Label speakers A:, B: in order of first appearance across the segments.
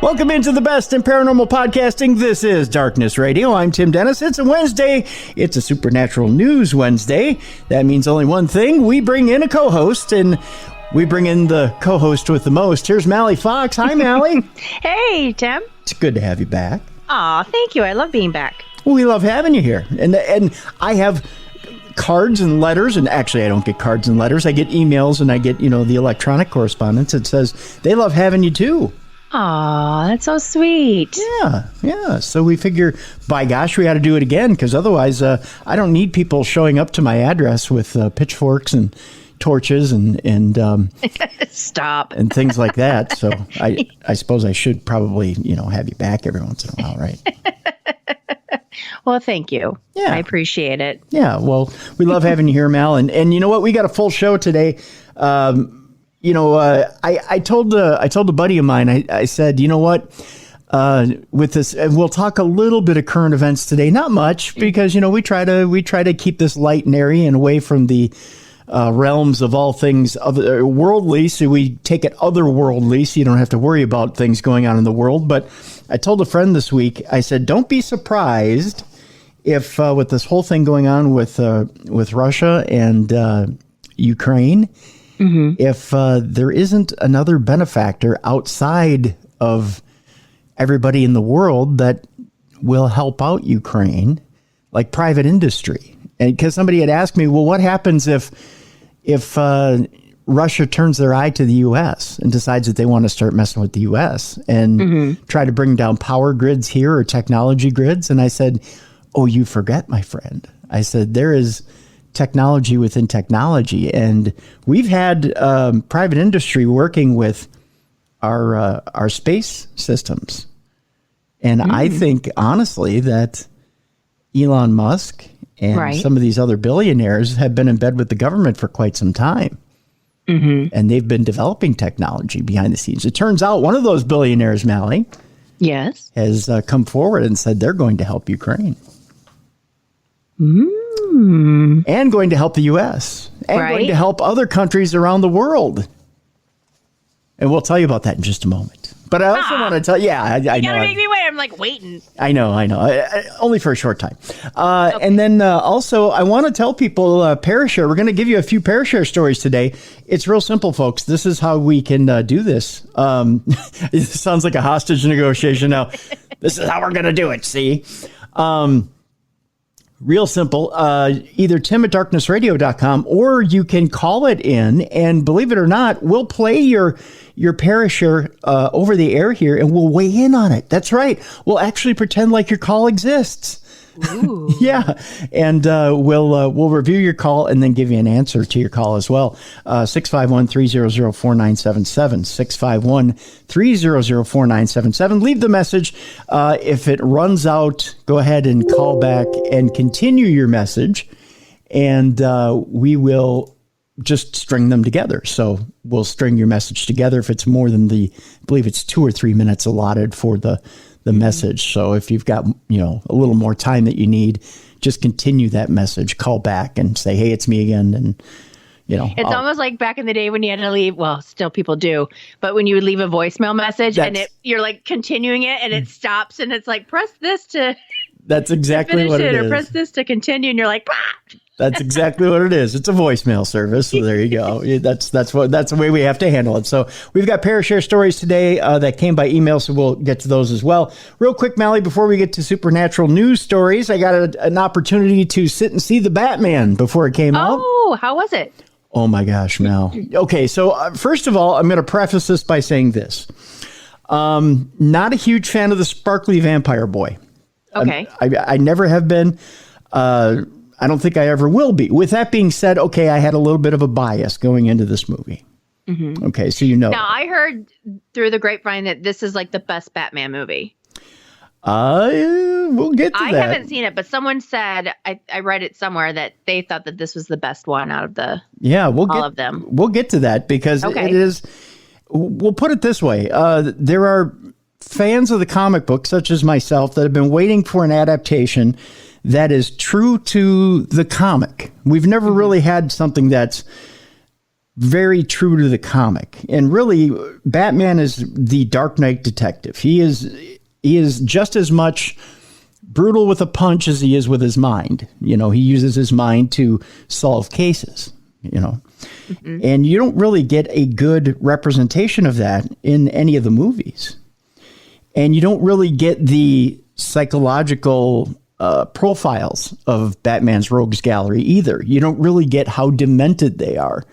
A: Welcome into the best in paranormal podcasting. This is Darkness Radio. I'm Tim Dennis. It's a Wednesday. It's a Supernatural News Wednesday. That means only one thing. We bring in a co-host, and we bring in the co-host with the most. Here's Mallie Fox. Hi, Mallie.
B: Hey, Tim.
A: It's good to have you back.
B: Aw, thank you. I love being back.
A: Well, we love having you here. And I have cards and letters, and actually I don't get cards and letters. I get emails, and I get, the electronic correspondence. It says they love having you too.
B: Aw, that's so sweet.
A: Yeah. So we figure, by gosh, we ought to do it again, because otherwise I don't need people showing up to my address with pitchforks and torches and
B: Stop.
A: and things like that. So I suppose I should probably, have you back every once in a while, right?
B: Well, thank you.
A: Yeah.
B: I appreciate it.
A: Yeah, well, we love having you here, Mal. And you know what? We got a full show today. I told a buddy of mine, I said, you know what, with this, and we'll talk a little bit of current events today, not much, because, we try to keep this light and airy and away from the realms of all things worldly. So we take it otherworldly, so you don't have to worry about things going on in the world. But I told a friend this week, I said, don't be surprised if with this whole thing going on with Russia and Ukraine, if there isn't another benefactor outside of everybody in the world that will help out Ukraine, like private industry. And because somebody had asked me, well, what happens if Russia turns their eye to the U.S. and decides that they want to start messing with the U.S. and try to bring down power grids here or technology grids? And I said, oh, you forget, my friend. I said, there is technology within technology, and we've had private industry working with our space systems, and I think honestly that Elon Musk and some of these other billionaires have been in bed with the government for quite some time, and they've been developing technology behind the scenes. It turns out one of those billionaires, Mallie, has come forward and said they're going to help Ukraine. And going to help the U.S. and going to help other countries around the world. And we'll tell you about that in just a moment. But I also want to tell you, I know.
B: You gotta make me wait. I'm like waiting.
A: I know. Only for a short time. Okay. And then also, I want to tell people, Parashare, we're going to give you a few Parashare stories today. It's real simple, folks. This is how we can do this. It sounds like a hostage negotiation now. This is how we're going to do it, see? Real simple, either tim@darknessradio.com, or you can call it in, and believe it or not, we'll play your Parashare over the air here, and we'll weigh in on it. That's right. We'll actually pretend like your call exists.
B: Ooh.
A: Yeah, and we'll review your call and then give you an answer to your call as well. 651-300-4977, 651-300-4977. Leave the message. If it runs out, go ahead and call back and continue your message, and we will just string them together. So we'll string your message together if it's more than I believe it's 2 or 3 minutes allotted for the message. So if you've got, a little more time that you need, just continue that message, call back and say, hey, it's me again. And,
B: it's almost like back in the day when you had to leave. Well, still people do, but when you would leave a voicemail message and you're like continuing it and it stops and it's like, press this to. That's exactly what it is. Or press this to continue. And you're like, bah!
A: That's exactly what it is. It's a voicemail service. So there you go. That's the way we have to handle it. So we've got Parashare stories today that came by email, so we'll get to those as well. Real quick, Mallie, before we get to supernatural news stories, I got an opportunity to sit and see the Batman before it came out.
B: Oh, how was it?
A: Oh my gosh, Mal. Okay, so first of all, I'm going to preface this by saying this. Not a huge fan of the sparkly vampire boy.
B: Okay.
A: I never have been. I don't think I ever will be. With that being said, okay, I had a little bit of a bias going into this movie. Okay, so
B: Now, I heard through the grapevine that this is like the best Batman movie.
A: We'll get to that.
B: I haven't seen it, but someone said, I read it somewhere, that they thought that this was the best one out of all of them.
A: We'll get to that because it is, we'll put it this way. There are fans of the comic book, such as myself, that have been waiting for an adaptation that is true to the comic. We've never really had something that's very true to the comic. And really, Batman is the Dark Knight detective. He is just as much brutal with a punch as he is with his mind. You know, he uses his mind to solve cases, you know. Mm-hmm. And you don't really get a good representation of that in any of the movies. And you don't really get the psychological profiles of Batman's rogues gallery either. You don't really get how demented they are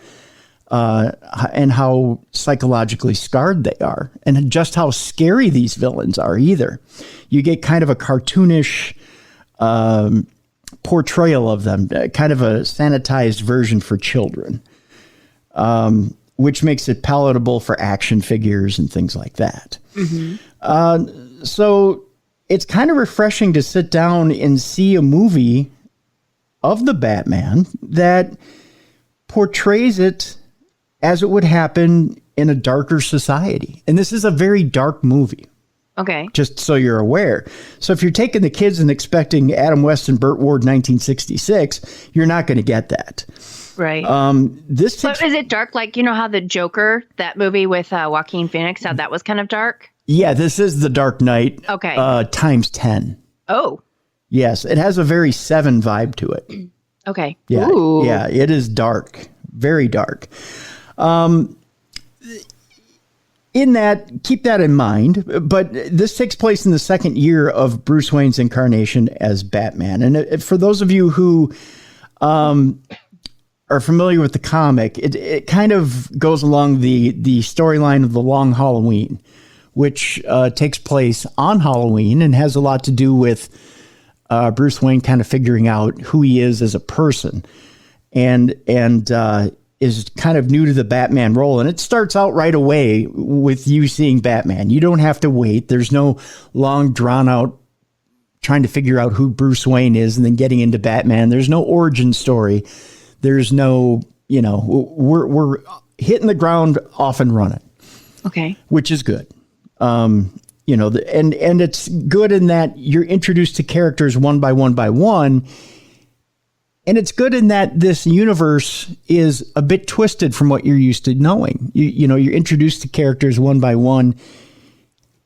A: and how psychologically scarred they are and just how scary these villains are either. You get kind of a cartoonish portrayal of them, kind of a sanitized version for children, which makes it palatable for action figures and things like that. Mm-hmm. So it's kind of refreshing to sit down and see a movie of the Batman that portrays it as it would happen in a darker society. And this is a very dark movie.
B: Okay.
A: Just so you're aware. So if you're taking the kids and expecting Adam West and Burt Ward 1966, you're not going to get that.
B: Right. So is it dark? Like, you know how the Joker, that movie with Joaquin Phoenix, how that was kind of dark?
A: Yeah, this is the Dark Knight.
B: Okay.
A: Times 10.
B: Oh.
A: Yes, it has a very Seven vibe to it.
B: Okay.
A: Yeah.
B: Ooh.
A: Yeah, it is dark. Very dark. In that, keep that in mind. But this takes place in the second year of Bruce Wayne's incarnation as Batman. And for those of you who are familiar with the comic, it kind of goes along the storyline of The Long Halloween, which takes place on Halloween and has a lot to do with Bruce Wayne kind of figuring out who he is as a person and is kind of new to the Batman role. And it starts out right away with you seeing Batman. You don't have to wait. There's no long drawn out trying to figure out who Bruce Wayne is and then getting into Batman. There's no origin story. There's no, you know, we're hitting the ground off and running.
B: Okay.
A: Which is good. You know, and it's good in that you're introduced to characters one by one by one. And it's good in that this universe is a bit twisted from what you're used to knowing. You know, you're introduced to characters one by one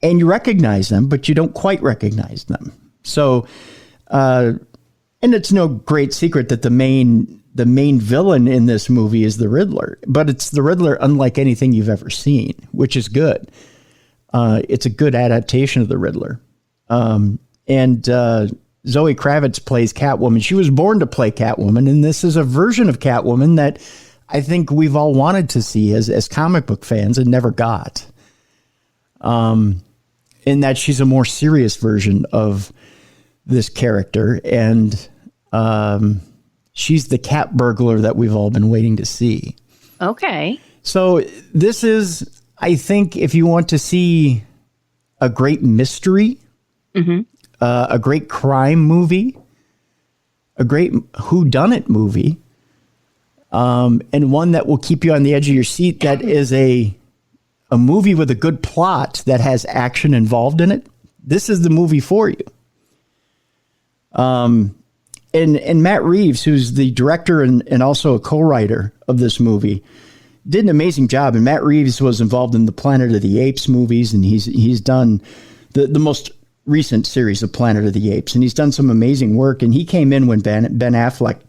A: and you recognize them, but you don't quite recognize them. So, and it's no great secret that the main villain in this movie is the Riddler, but it's the Riddler unlike anything you've ever seen, which is good. It's a good adaptation of the Riddler. And Zoe Kravitz plays Catwoman. She was born to play Catwoman, and this is a version of Catwoman that I think we've all wanted to see as comic book fans and never got. In that she's a more serious version of this character, and she's the cat burglar that we've all been waiting to see.
B: Okay.
A: So this is, I think, if you want to see a great mystery, mm-hmm. A great crime movie, a great whodunit movie, and one that will keep you on the edge of your seat, that is a movie with a good plot that has action involved in it, this is the movie for you. And Matt Reeves, who's the director and also a co-writer of this movie, did an amazing job. And Matt Reeves was involved in the Planet of the Apes movies, and he's done the most recent series of Planet of the Apes, and he's done some amazing work. And he came in when Ben Affleck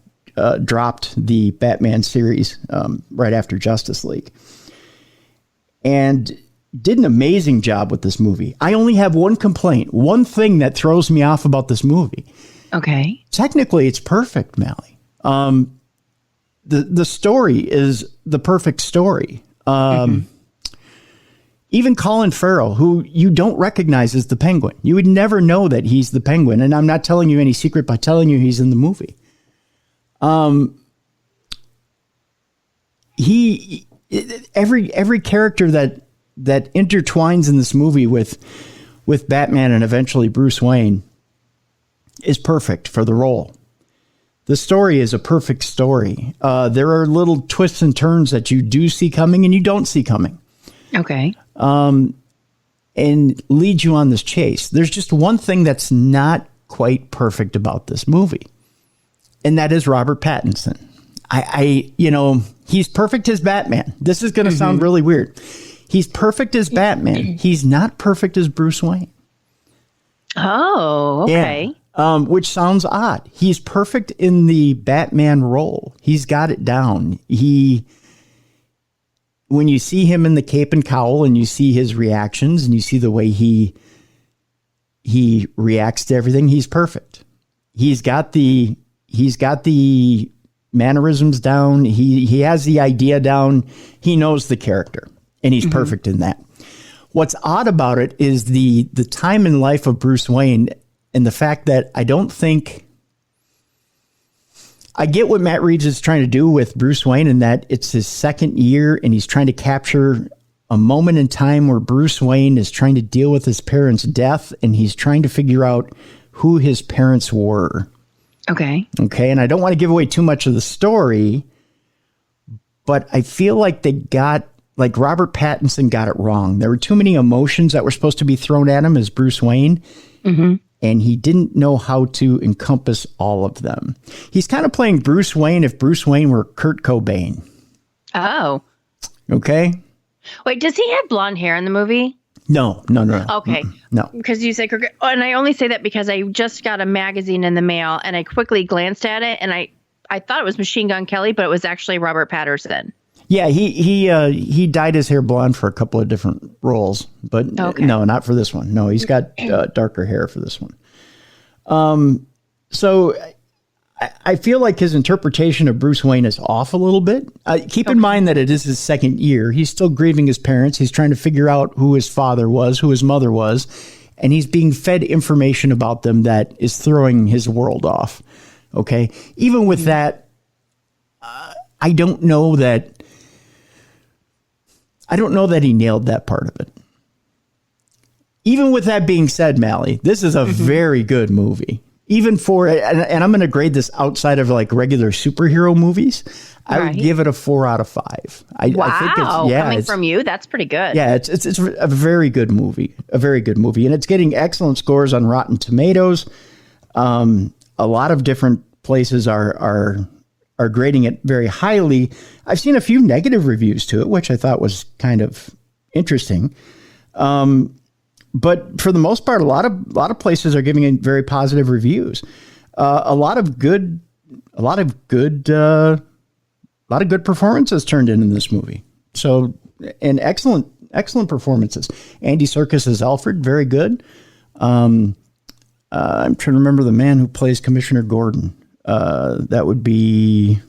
A: dropped the Batman series right after Justice League, and did an amazing job with this movie. I only have one complaint, one thing that throws me off about this movie.
B: Okay.
A: Technically, it's perfect, Mallie. The story is the perfect story. Mm-hmm. Even Colin Farrell, who you don't recognize as the Penguin. You would never know that he's the Penguin. And I'm not telling you any secret by telling you he's in the movie. Every character that intertwines in this movie with Batman and eventually Bruce Wayne is perfect for the role. The story is a perfect story. There are little twists and turns that you do see coming and you don't see coming.
B: Okay.
A: And lead you on this chase. There's just one thing that's not quite perfect about this movie, and that is Robert Pattinson. he's perfect as Batman. This is going to sound really weird. He's perfect as Batman. He's not perfect as Bruce Wayne.
B: Oh, okay.
A: Yeah. Which sounds odd. He's perfect in the Batman role. He's got it down. When you see him in the cape and cowl and you see his reactions and you see the way he reacts to everything, he's perfect. He's got the mannerisms down. He has the idea down. He knows the character, and he's perfect in that. What's odd about it is the time in life of Bruce Wayne and the fact that I don't think I get what Matt Reeves is trying to do with Bruce Wayne, and that it's his second year and he's trying to capture a moment in time where Bruce Wayne is trying to deal with his parents' death, and he's trying to figure out who his parents were.
B: Okay.
A: Okay. And I don't want to give away too much of the story, but I feel like Robert Pattinson got it wrong. There were too many emotions that were supposed to be thrown at him as Bruce Wayne. And he didn't know how to encompass all of them. He's kind of playing Bruce Wayne if Bruce Wayne were Kurt Cobain.
B: Oh.
A: Okay.
B: Wait, does he have blonde hair in the movie?
A: No.
B: Okay.
A: No.
B: Because you say, and I only say that because I just got a magazine in the mail and I quickly glanced at it and I thought it was Machine Gun Kelly, but it was actually Robert Pattinson.
A: Yeah, he dyed his hair blonde for a couple of different roles, but no, not for this one. No, he's got darker hair for this one. So I feel like his interpretation of Bruce Wayne is off a little bit. Keep in mind that it is his second year. He's still grieving his parents. He's trying to figure out who his father was, who his mother was, and he's being fed information about them that is throwing his world off. Okay, even with that, I don't know that he nailed that part of it. Even with that being said, Mallie, this is a very good movie. Even for, and I'm going to grade this outside of like regular superhero movies, I would give it a 4 out of 5. I think
B: coming from you, that's pretty good.
A: Yeah, it's a very good movie, and it's getting excellent scores on Rotten Tomatoes. A lot of different places are grading it very highly. I've seen a few negative reviews to it, which I thought was kind of interesting. But for the most part, a lot of places are giving it very positive reviews. A lot of good performances turned in this movie. So, and excellent performances. Andy Serkis as Alfred, very good. I'm trying to remember the man who plays Commissioner Gordon. That would be,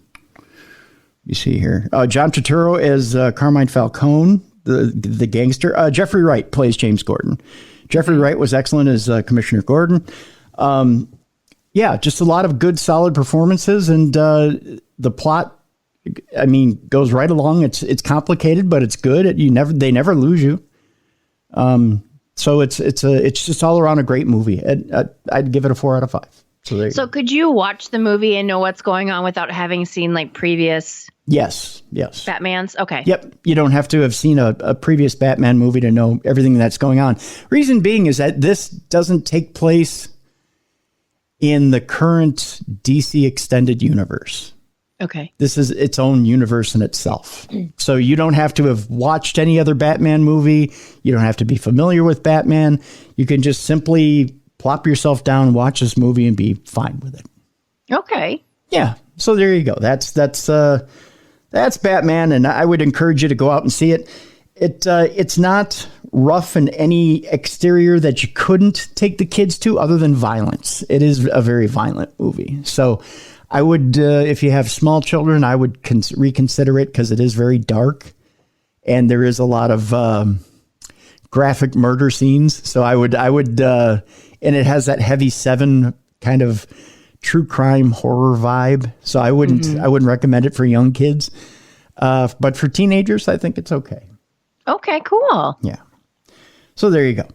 A: you see here, John Turturro as Carmine Falcone, the gangster. Jeffrey Wright plays James Gordon. Jeffrey Wright was excellent as Commissioner Gordon. Just a lot of good, solid performances, and the plot, I mean, goes right along. It's complicated, but it's good. They never lose you. So it's just all around a great movie. I'd give it a 4 out of 5. So
B: could you watch the movie and know what's going on without having seen like previous?
A: Yes.
B: Batmans? Okay.
A: Yep. You don't have to have seen a previous Batman movie to know everything that's going on. Reason being is that this doesn't take place in the current DC extended universe.
B: Okay.
A: This is its own universe in itself. So you don't have to have watched any other Batman movie. You don't have to be familiar with Batman. You can just simply plop yourself down, watch this movie, and be fine with it.
B: Okay.
A: Yeah. So there you go. That's Batman, and I would encourage you to go out and see it. It's not rough in any exterior that you couldn't take the kids to, other than violence. It is a very violent movie. So I would, if you have small children, I would reconsider it, because it is very dark, and there is a lot of graphic murder scenes. So I would, and it has that heavy 7 kind of true crime horror vibe. So I wouldn't recommend it for young kids. But for teenagers, I think it's okay.
B: Okay, cool.
A: Yeah. So there you go.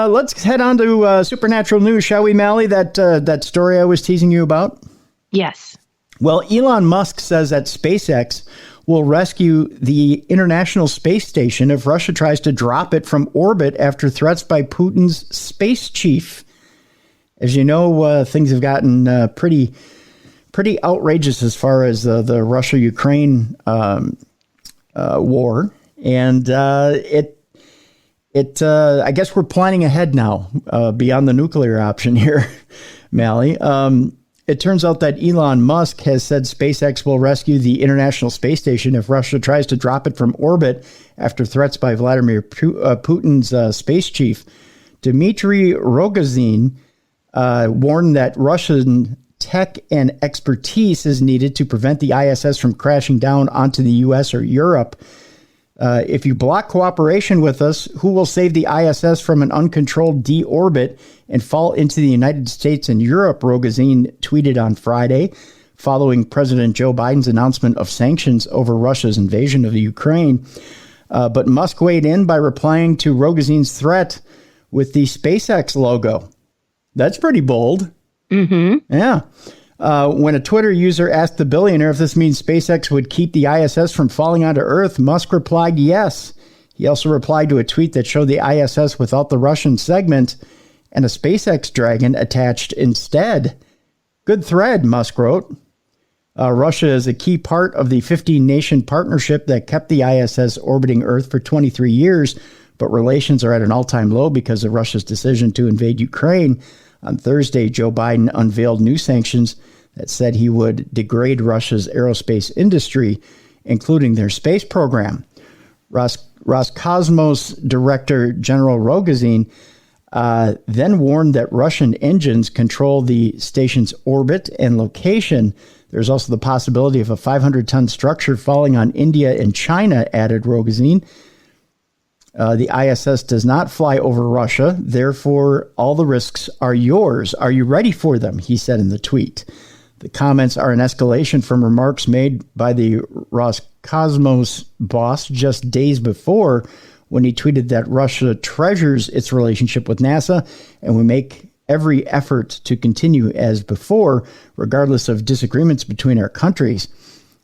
A: Let's head on to supernatural news, shall we, Mallie? That story I was teasing you about?
B: Yes.
A: Well, Elon Musk says that SpaceX will rescue the International Space Station if Russia tries to drop it from orbit after threats by Putin's space chief. As you know, things have gotten pretty pretty outrageous as far as the Russia-Ukraine war. And I guess we're planning ahead now, beyond the nuclear option here, Mallie. It turns out that Elon Musk has said SpaceX will rescue the International Space Station if Russia tries to drop it from orbit after threats by Vladimir Putin's space chief. Dmitry Rogozin warned that Russian tech and expertise is needed to prevent the ISS from crashing down onto the U.S. or Europe. If you block cooperation with us, who will save the ISS from an uncontrolled deorbit and fall into the United States and Europe, Rogozin tweeted on Friday, following President Joe Biden's announcement of sanctions over Russia's invasion of the Ukraine. But Musk weighed in by replying to Rogozin's threat with the SpaceX logo. That's pretty bold. Mm-hmm. Yeah. When a Twitter user asked the billionaire if this means SpaceX would keep the ISS from falling onto Earth, Musk replied yes. He also replied to a tweet that showed the ISS without the Russian segment and a SpaceX Dragon attached instead. Good thread, Musk wrote. Russia is a key part of the 15-nation partnership that kept the ISS orbiting Earth for 23 years, but relations are at an all-time low because of Russia's decision to invade Ukraine. On Thursday, Joe Biden unveiled new sanctions that said he would degrade Russia's aerospace industry, including their space program. Roscosmos Director General Rogozin then warned that Russian engines control the station's orbit and location. There's also the possibility of a 500-ton structure falling on India and China, added Rogozin. The ISS does not fly over Russia. Therefore, all the risks are yours. Are you ready for them? He said in the tweet. The comments are an escalation from remarks made by the Roscosmos boss just days before, when he tweeted that Russia treasures its relationship with NASA and will make every effort to continue as before, regardless of disagreements between our countries.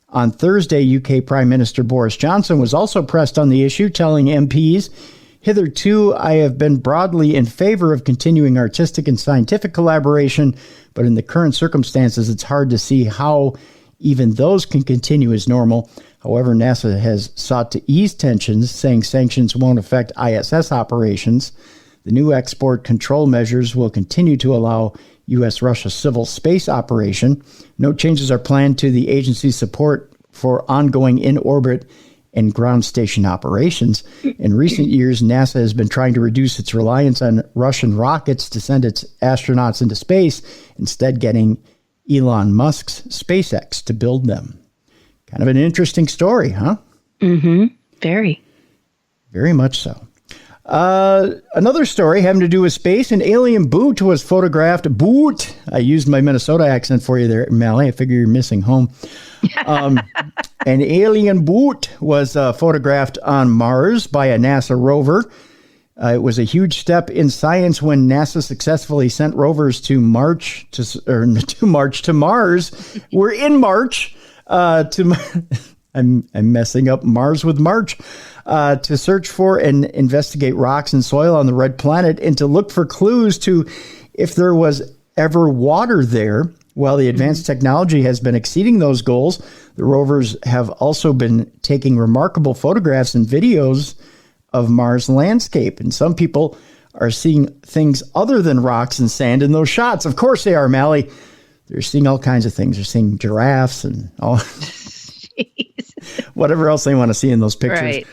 A: On Thursday, UK Prime Minister Boris Johnson was also pressed on the issue, telling MPs, "Hitherto, I have been broadly in favor of continuing artistic and scientific collaboration, but in the current circumstances, it's hard to see how even those can continue as normal." However, NASA has sought to ease tensions, saying sanctions won't affect ISS operations. The new export control measures will continue to allow U.S.-Russia civil space operation. No changes are planned to the agency's support for ongoing in-orbit and ground station operations. In recent years, NASA has been trying to reduce its reliance on Russian rockets to send its astronauts into space, instead getting Elon Musk's SpaceX to build them. Kind of an interesting story, huh?
B: Mm-hmm. Very.
A: Very much so. Another story having to do with space. An alien boot was photographed. Boot. I used my Minnesota accent for you there, Mallie. I figure you're missing home. An alien boot was photographed on Mars by a NASA rover. It was a huge step in science when NASA successfully sent rovers to Mars. We're in March. I'm messing up Mars with March. To search for and investigate rocks and soil on the red planet and to look for clues to if there was ever water there. While the advanced technology has been exceeding those goals, the rovers have also been taking remarkable photographs and videos of Mars landscape. And some people are seeing things other than rocks and sand in those shots. Of course they are, Mallie. They're seeing all kinds of things. They're seeing giraffes and all whatever else they want to see in those pictures.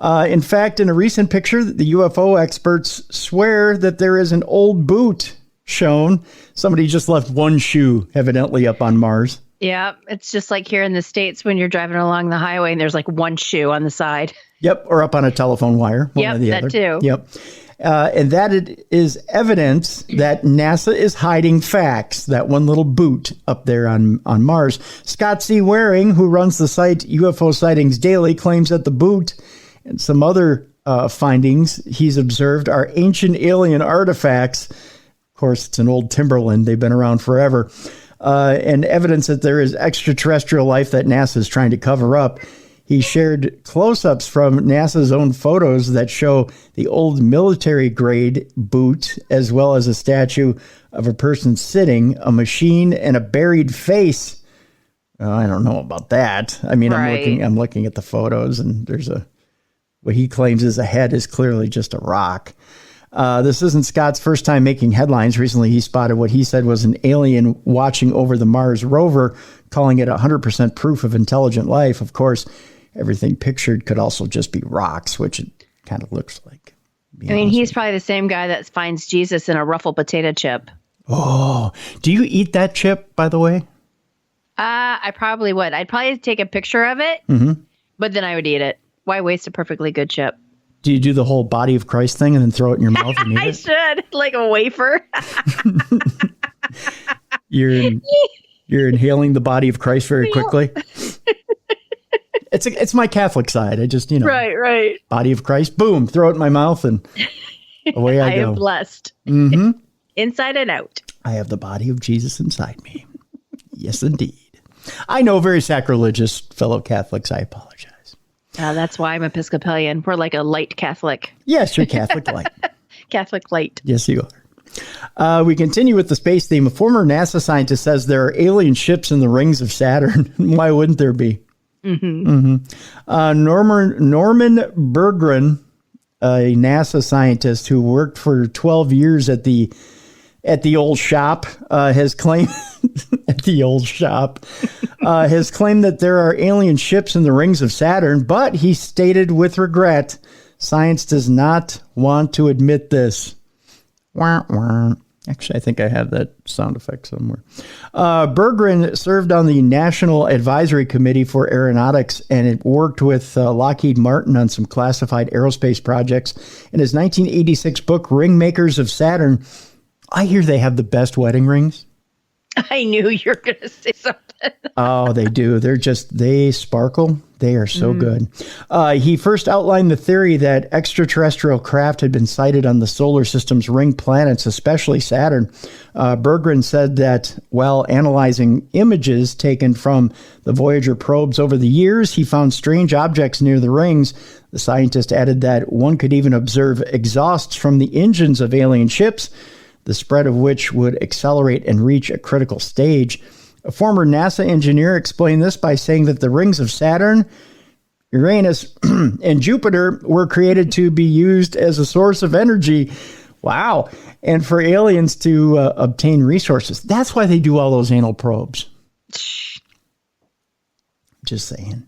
A: Right. In fact, in a recent picture, the UFO experts swear that there is an old boot shown. Somebody just left one shoe evidently up on Mars.
B: Yeah, it's just like here in the States when you're driving along the highway and there's like one shoe on the side.
A: Yep, or up on a telephone wire.
B: Yep, that too.
A: Yep. And that it is evidence that NASA is hiding facts, that one little boot up there on Mars. Scott C. Waring, who runs the site UFO Sightings Daily, claims that the boot and some other findings he's observed are ancient alien artifacts. Of course, it's an old Timberland. They've been around forever. And evidence that there is extraterrestrial life that NASA is trying to cover up. He shared close-ups from NASA's own photos that show the old military-grade boot, as well as a statue of a person sitting, a machine, and a buried face. I don't know about that. I mean, I'm looking at the photos, and there's what he claims is a head is clearly just a rock. This isn't Scott's first time making headlines. Recently, he spotted what he said was an alien watching over the Mars rover, calling it 100% proof of intelligent life. Of course, everything pictured could also just be rocks, which it kind of looks like.
B: I mean, he's probably the same guy that finds Jesus in a ruffled potato chip.
A: Oh, do you eat that chip, by the way?
B: I probably would. I'd probably take a picture of it, but then I would eat it. Why waste a perfectly good chip?
A: Do you do the whole body of Christ thing and then throw it in your mouth and eat it?
B: I should, like a wafer.
A: You're inhaling the body of Christ very quickly. It's my Catholic side. I just,
B: right.
A: Body of Christ, boom, throw it in my mouth and away I go.
B: I am blessed. Inside and out.
A: I have the body of Jesus inside me. Yes, indeed. I know, very sacrilegious fellow Catholics. I apologize.
B: That's why I'm Episcopalian. We're like a light Catholic.
A: Yes, you're Catholic light.
B: Catholic light.
A: Yes, you are. We continue with the space theme. A former NASA scientist says there are alien ships in the rings of Saturn. Why wouldn't there be? Norman Berggren, a NASA scientist who worked for 12 years at the old shop, has claimed has claimed that there are alien ships in the rings of Saturn, but he stated with regret, science does not want to admit this. Wah, wah. Actually, I think I have that sound effect somewhere. Berggren served on the National Advisory Committee for Aeronautics, and it worked with Lockheed Martin on some classified aerospace projects. In his 1986 book, Ringmakers of Saturn, I hear they have the best wedding rings.
B: I knew you were going to say something.
A: Oh, they do. They sparkle. They are so good. He first outlined the theory that extraterrestrial craft had been sighted on the solar system's ring planets, especially Saturn. Berggren said that while analyzing images taken from the Voyager probes over the years, he found strange objects near the rings. The scientist added that one could even observe exhausts from the engines of alien ships, the spread of which would accelerate and reach a critical stage. A former NASA engineer explained this by saying that the rings of Saturn, Uranus, and Jupiter were created to be used as a source of energy. Wow. And for aliens to obtain resources. That's why they do all those anal probes. Just saying.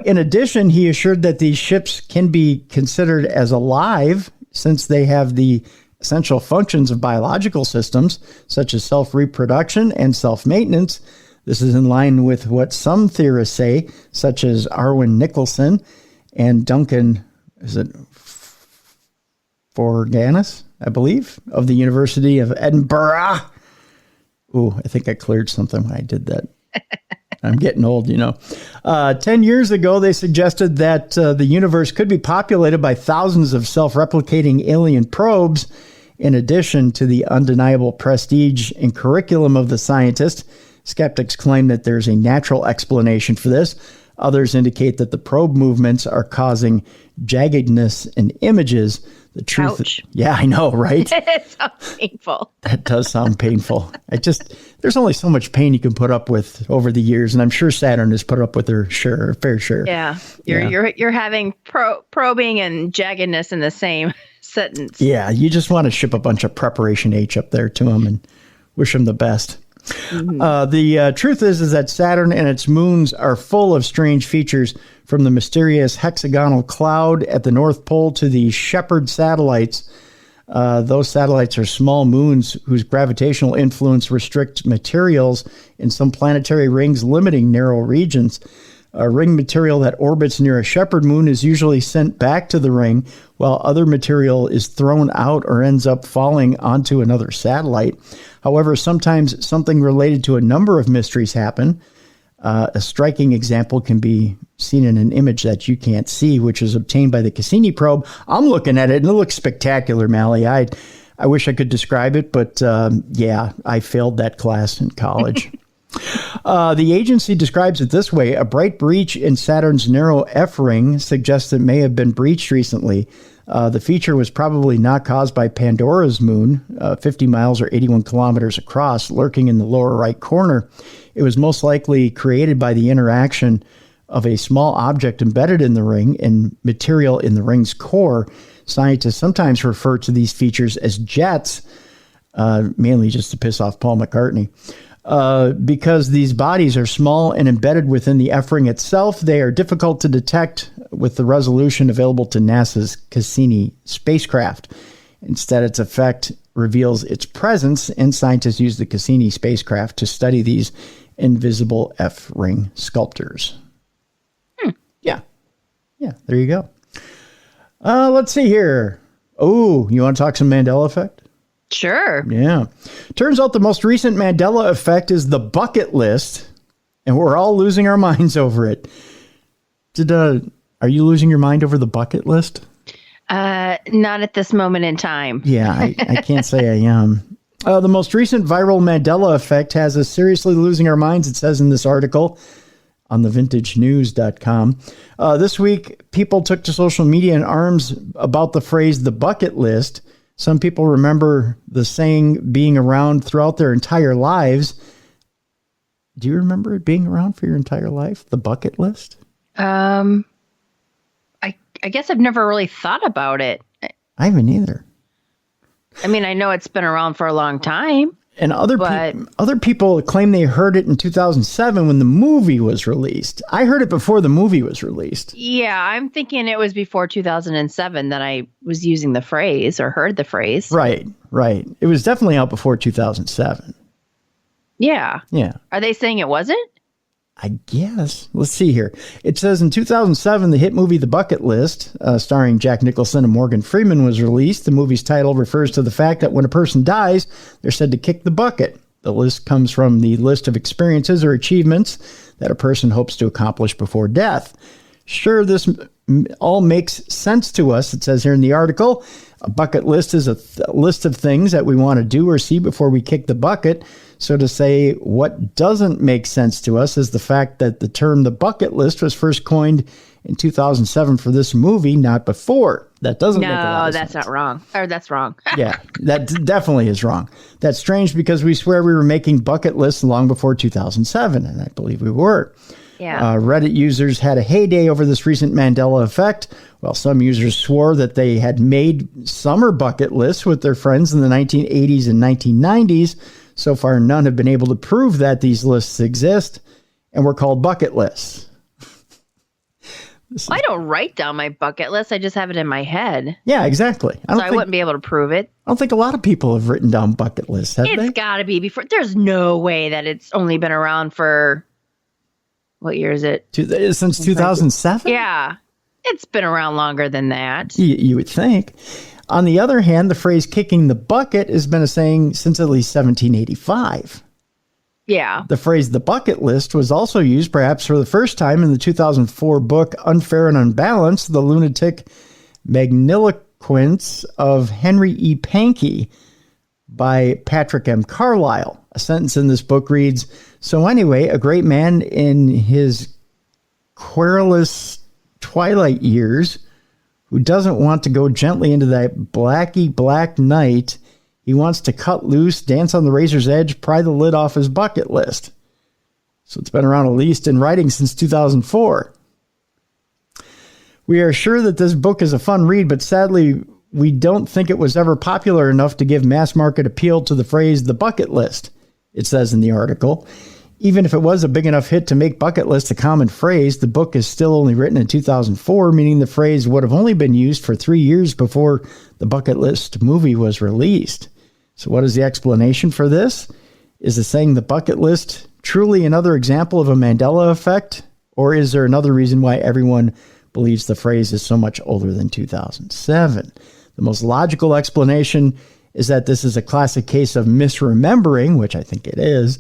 A: In addition, he assured that these ships can be considered as alive since they have the essential functions of biological systems, such as self-reproduction and self-maintenance. This is in line with what some theorists say, such as Arwen Nicholson and Duncan, Forganis, I believe, of the University of Edinburgh. Ooh, I think I cleared something when I did that. I'm getting old, 10 years ago, they suggested that the universe could be populated by thousands of self-replicating alien probes. In addition to the undeniable prestige and curriculum of the scientist, skeptics claim that there's a natural explanation for this. Others indicate that the probe movements are causing jaggedness in images. The truth.
B: Ouch.
A: Yeah, I know, right?
B: It sounds painful.
A: That does sound painful. There's only so much pain you can put up with over the years, and I'm sure Saturn has put up with her fair share.
B: Yeah, you're having probing and jaggedness in the same sentence.
A: Yeah, you just want to ship a bunch of preparation H up there to them and wish them the best. The truth is that Saturn and its moons are full of strange features, from the mysterious hexagonal cloud at the North Pole to the Shepherd satellites. Those satellites are small moons whose gravitational influence restricts materials in some planetary rings, limiting narrow regions. A ring material that orbits near a Shepherd moon is usually sent back to the ring, while other material is thrown out or ends up falling onto another satellite. However, sometimes something related to a number of mysteries happen. A striking example can be seen in an image that you can't see, which is obtained by the Cassini probe. I'm looking at it, and it looks spectacular, Mallie. I wish I could describe it, but I failed that class in college. The agency describes it this way: a bright breach in Saturn's narrow F ring suggests it may have been breached recently. The feature was probably not caused by Pandora's moon, 50 miles or 81 kilometers across, lurking in the lower right corner. It was most likely created by the interaction of a small object embedded in the ring and material in the ring's core. Scientists sometimes refer to these features as jets, mainly just to piss off Paul McCartney. Because these bodies are small and embedded within the F-ring itself, they are difficult to detect with the resolution available to NASA's Cassini spacecraft. Instead, its effect reveals its presence, and scientists use the Cassini spacecraft to study these invisible F-ring sculptures. Yeah, there you go. Let's see here. Oh, you want to talk some Mandela effect?
B: Sure.
A: Yeah. Turns out the most recent Mandela effect is the bucket list, and we're all losing our minds over it. Are you losing your mind over the bucket list?
B: Not at this moment in time.
A: Yeah, I can't say I am. The most recent viral Mandela effect has us seriously losing our minds, it says in this article on thevintagenews.com. This week, people took to social media in arms about the phrase, the bucket list. Some people remember the saying being around throughout their entire lives. Do you remember it being around for your entire life, the bucket list?
B: I guess I've never really thought about it.
A: I haven't either.
B: I mean, I know it's been around for a long time.
A: And other people claim they heard it in 2007 when the movie was released. I heard it before the movie was released.
B: Yeah, I'm thinking it was before 2007 that I was using the phrase or heard the phrase.
A: Right. It was definitely out before 2007.
B: Yeah.
A: Yeah.
B: Are they saying it wasn't?
A: I guess. Let's see here. It says in 2007, the hit movie The Bucket List, starring Jack Nicholson and Morgan Freeman, was released. The movie's title refers to the fact that when a person dies, they're said to kick the bucket. The list comes from the list of experiences or achievements that a person hopes to accomplish before death. Sure, this all makes sense to us, it says here in the article. A bucket list is a list of things that we want to do or see before we kick the bucket. So to say what doesn't make sense to us is the fact that the term the bucket list was first coined in 2007 for this movie, not before. That doesn't make a lot of sense.
B: No, that's not wrong. Or that's wrong.
A: Yeah, that definitely is wrong. That's strange because we swear we were making bucket lists long before 2007, and I believe we were.
B: Yeah.
A: Reddit users had a heyday over this recent Mandela effect, while some users swore that they had made summer bucket lists with their friends in the 1980s and 1990s. So far, none have been able to prove that these lists exist and were called bucket lists.
B: I don't write down my bucket list. I just have it in my head.
A: Yeah, exactly.
B: I wouldn't be able to prove it.
A: I don't think a lot of people have written down bucket lists, have they?
B: It's got to be before. There's no way that it's only been around for, what year is it?
A: Since 2007?
B: Yeah. It's been around longer than that.
A: You would think. On the other hand, the phrase kicking the bucket has been a saying since at least 1785.
B: Yeah.
A: The phrase the bucket list was also used perhaps for the first time in the 2004 book Unfair and Unbalanced, The Lunatic Magniloquence of Henry E. Pankey by Patrick M. Carlyle. A sentence in this book reads, "So anyway, a great man in his querulous twilight years who doesn't want to go gently into that blacky black night. He wants to cut loose, dance on the razor's edge, pry the lid off his bucket list." So it's been around at least in writing since 2004. We are sure that this book is a fun read, but sadly, we don't think it was ever popular enough to give mass market appeal to the phrase the bucket list, it says in the article. Even if it was a big enough hit to make bucket list a common phrase, the book is still only written in 2004, meaning the phrase would have only been used for 3 years before the bucket list movie was released. So what is the explanation for this? Is the saying the bucket list truly another example of a Mandela effect? Or is there another reason why everyone believes the phrase is so much older than 2007? The most logical explanation is that this is a classic case of misremembering, which I think it is.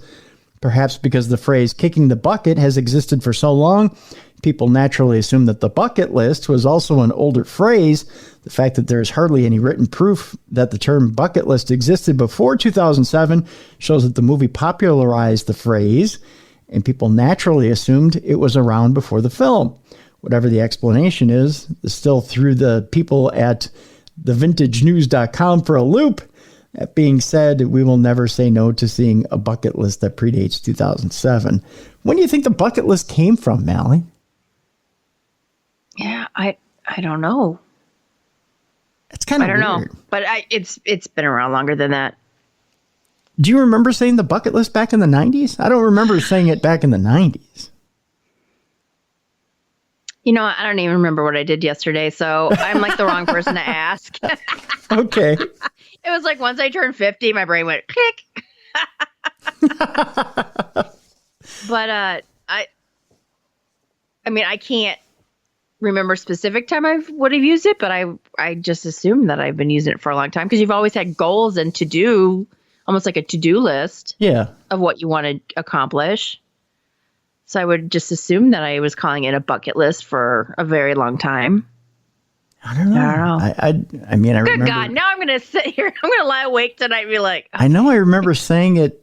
A: Perhaps because the phrase kicking the bucket has existed for so long, people naturally assume that the bucket list was also an older phrase. The fact that there is hardly any written proof that the term bucket list existed before 2007 shows that the movie popularized the phrase, and people naturally assumed it was around before the film, whatever the explanation is still threw the people at thevintagenews.com for a loop. That being said, we will never say no to seeing a bucket list that predates 2007. When do you think the bucket list came from, Mallie?
B: Yeah, I don't know.
A: It's kind of weird. I don't know,
B: but it's been around longer than that.
A: Do you remember saying the bucket list back in the 90s? I don't remember saying it back in the 90s.
B: You know, I don't even remember what I did yesterday, so I'm like the wrong person to ask.
A: Okay.
B: It was like once I turned 50, my brain went click. But I mean, I can't remember specific time I would have used it, but I just assume that I've been using it for a long time because you've always had goals and to-do, almost like a to-do list of what you want to accomplish. So I would just assume that I was calling it a bucket list for a very long time.
A: I don't know. I mean, I remember.
B: Good God, now I'm going to sit here. I'm going to lie awake tonight and be like.
A: I know I remember saying it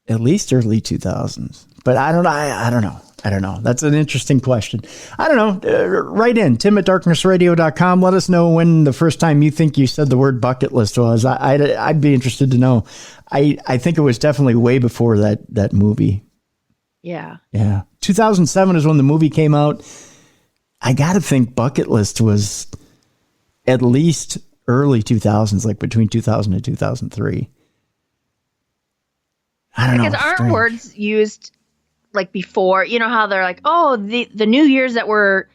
A: at least early 2000s, but I don't know. I don't know. That's an interesting question. I don't know. Write in, tim@darknessradio.com. Let us know when the first time you think you said the word bucket list was. I'd be interested to know. I think it was definitely way before that movie.
B: Yeah.
A: 2007 is when the movie came out. I got to think bucket list was at least early 2000s, like between 2000 and 2003. I don't know.
B: Because aren't words used like before? You know how they're like, oh, the new words that were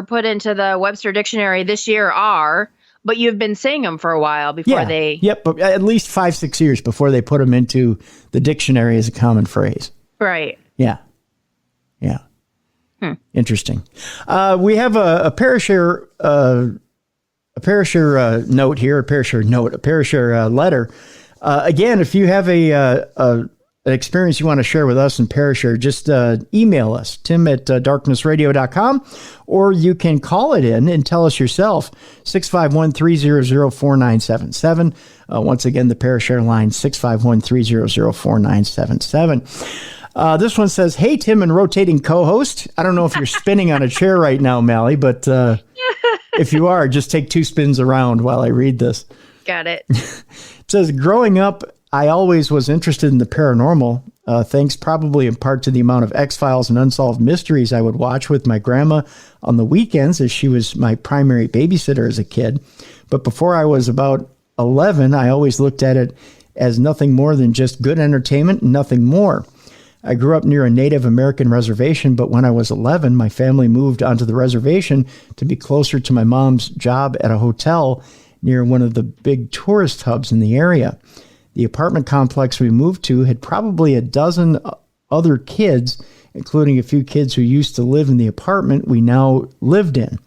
B: put into the Webster Dictionary this year are, but you've been saying them for a while before they.
A: Yep, but at least 5-6 years before they put them into the dictionary as a common phrase.
B: Right.
A: Yeah. Interesting. We have a Parashare note here, a Parashare letter. Again, if you have an experience you want to share with us in Parashare, just email us, tim@darknessradio.com, or you can call it in and tell us yourself, 651-300-4977. Once again, the Parashare line, 651-300-4977. This one says, hey, Tim and rotating co-host. I don't know if you're spinning on a chair right now, Mallie, but if you are, just take 2 spins around while I read this.
B: Got it.
A: It says, growing up, I always was interested in the paranormal, thanks probably in part to the amount of X-Files and Unsolved Mysteries I would watch with my grandma on the weekends, as she was my primary babysitter as a kid. But before I was about 11, I always looked at it as nothing more than just good entertainment and nothing more. I grew up near a Native American reservation, but when I was 11, my family moved onto the reservation to be closer to my mom's job at a hotel near one of the big tourist hubs in the area. The apartment complex we moved to had probably a dozen other kids, including a few kids who used to live in the apartment we now lived in.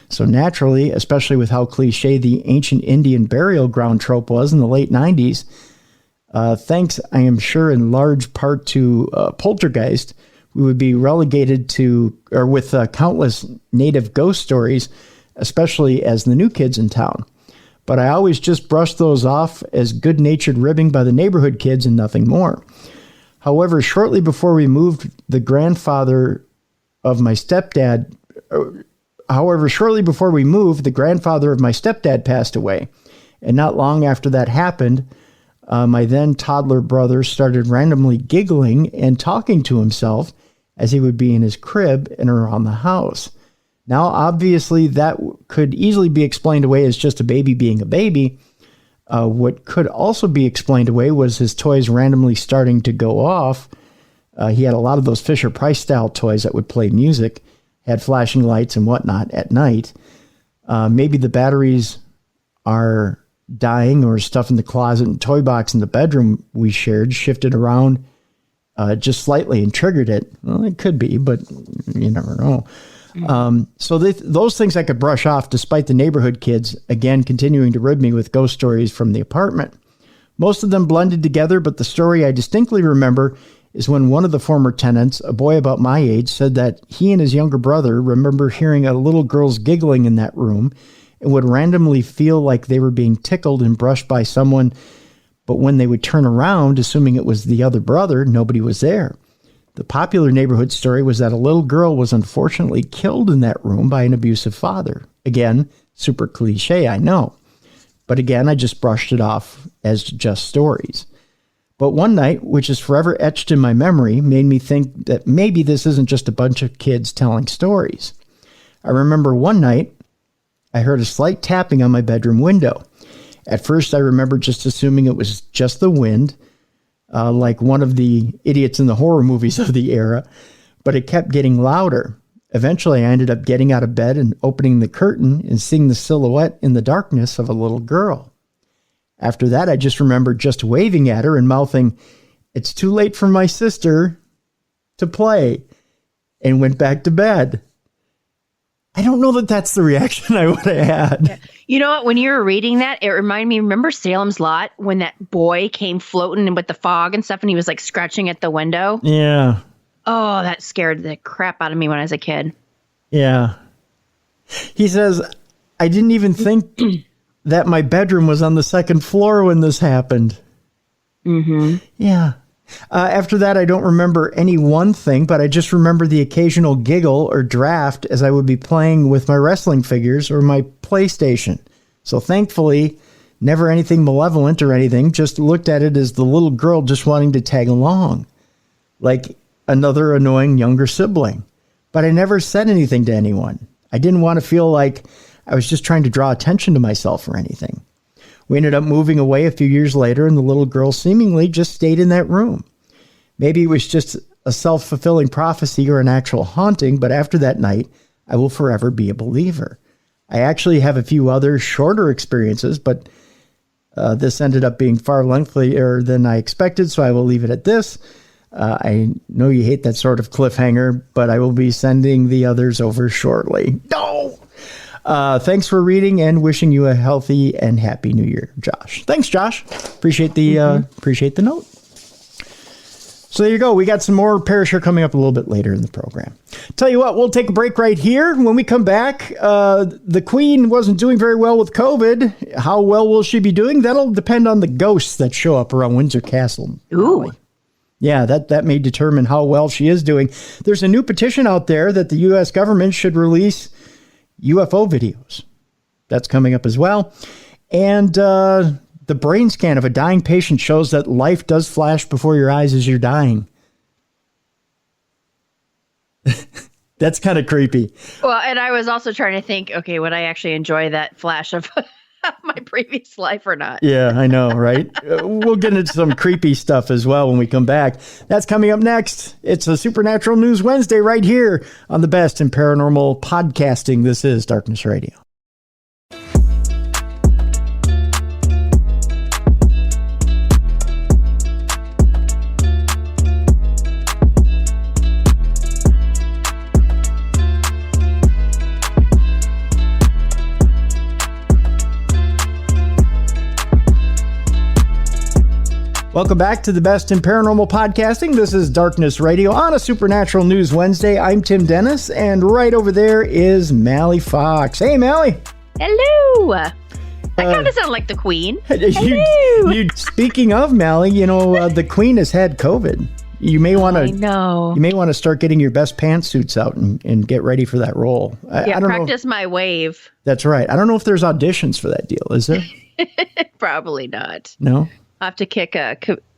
A: So naturally, especially with how cliche the ancient Indian burial ground trope was in the late 90s, thanks, I am sure, in large part to Poltergeist, we would be relegated to, or with countless native ghost stories, especially as the new kids in town. But I always just brushed those off as good-natured ribbing by the neighborhood kids and nothing more. However, shortly before we moved, the grandfather of my stepdad passed away. And not long after that happened, my then toddler brother started randomly giggling and talking to himself as he would be in his crib and around the house. Now, obviously, that could easily be explained away as just a baby being a baby. What could also be explained away was his toys randomly starting to go off. He had a lot of those Fisher-Price style toys that would play music, had flashing lights and whatnot at night. Maybe the batteries are dying, or stuff in the closet and toy box in the bedroom we shared shifted around just slightly and triggered it. Well, it could be, but you never know. So those things I could brush off, despite the neighborhood kids, again, continuing to rib me with ghost stories from the apartment. Most of them blended together, but the story I distinctly remember is when one of the former tenants, a boy about my age, said that he and his younger brother remember hearing a little girl's giggling in that room and would randomly feel like they were being tickled and brushed by someone, but when they would turn around, assuming it was the other brother, nobody was there. The popular neighborhood story was that a little girl was unfortunately killed in that room by an abusive father. Again, super cliche, I know. But again, I just brushed it off as just stories. But one night, which is forever etched in my memory, made me think that maybe this isn't just a bunch of kids telling stories. I remember one night, I heard a slight tapping on my bedroom window. At first, I remember just assuming it was just the wind, like one of the idiots in the horror movies of the era, but it kept getting louder. Eventually, I ended up getting out of bed and opening the curtain and seeing the silhouette in the darkness of a little girl. After that, I just remember just waving at her and mouthing, "It's too late for my sister to play," and went back to bed. I don't know that that's the reaction I would have had.
B: Yeah. You know what? When you were reading that, it reminded me, remember Salem's Lot when that boy came floating with the fog and stuff and he was like scratching at the window?
A: Yeah.
B: Oh, that scared the crap out of me when I was a kid.
A: Yeah. He says, I didn't even think that my bedroom was on the second floor when this happened.
B: Mm-hmm.
A: Yeah. After that, I don't remember any one thing, but I just remember the occasional giggle or draft as I would be playing with my wrestling figures or my PlayStation. So thankfully, never anything malevolent or anything, just looked at it as the little girl just wanting to tag along, like another annoying younger sibling. But I never said anything to anyone. I didn't want to feel like I was just trying to draw attention to myself or anything. We ended up moving away a few years later, and the little girl seemingly just stayed in that room. Maybe it was just a self-fulfilling prophecy or an actual haunting, but after that night, I will forever be a believer. I actually have a few other shorter experiences, but this ended up being far lengthier than I expected, so I will leave it at this. I know you hate that sort of cliffhanger, but I will be sending the others over shortly. No! Thanks for reading and wishing you a healthy and happy new year, Josh. Thanks, Josh. Appreciate the note. So there you go. We got some more Parashare coming up a little bit later in the program. Tell you what, we'll take a break right here. When we come back, the Queen wasn't doing very well with COVID. How well will she be doing? That'll depend on the ghosts that show up around Windsor Castle.
B: Ooh.
A: Yeah, that may determine how well she is doing. There's a new petition out there that the U.S. government should release UFO videos. That's coming up as well. And the brain scan of a dying patient shows that life does flash before your eyes as you're dying. That's kind of creepy.
B: Well, and I was also trying to think, okay, would I actually enjoy that flash of my previous life or not?
A: Yeah, I know, right? We'll get into some creepy stuff as well when we come back. That's coming up next. It's a Supernatural News Wednesday right here on the best in paranormal podcasting. This is Darkness Radio. Welcome back to the best in paranormal podcasting. This is Darkness Radio on a Supernatural News Wednesday. I'm Tim Dennis, and right over there is Mallie Fox. Hey, Mallie.
B: Hello. I kind of sound like the Queen.
A: Hello. Speaking of Mallie, you know the Queen has had COVID. You may want to. I know. You may want to start getting your best pantsuits out and get ready for that role. I don't
B: practice my wave.
A: That's right. I don't know if there's auditions for that deal. Is there?
B: Probably not.
A: No.
B: I have to kick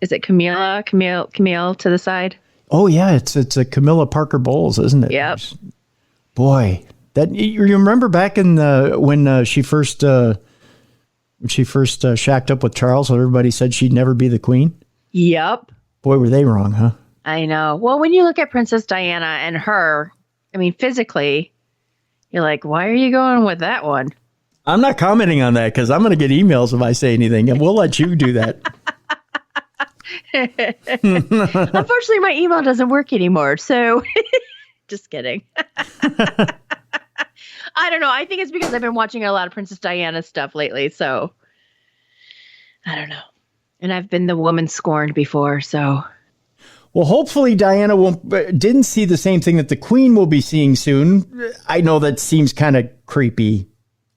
B: is it Camille to the side?
A: Oh yeah, it's a Camilla Parker Bowles, isn't it?
B: Yep.
A: Boy, that you remember back in when she first shacked up with Charles, everybody said she'd never be the queen.
B: Yep.
A: Boy, were they wrong, huh?
B: I know. Well, when you look at Princess Diana and her, I mean, physically, you're like, why are you going with that one?
A: I'm not commenting on that because I'm going to get emails if I say anything, and we'll let you do that.
B: Unfortunately, my email doesn't work anymore, so just kidding. I don't know. I think it's because I've been watching a lot of Princess Diana stuff lately, so I don't know. And I've been the woman scorned before, so.
A: Well, hopefully Diana didn't see the same thing that the Queen will be seeing soon. I know that seems kind of creepy.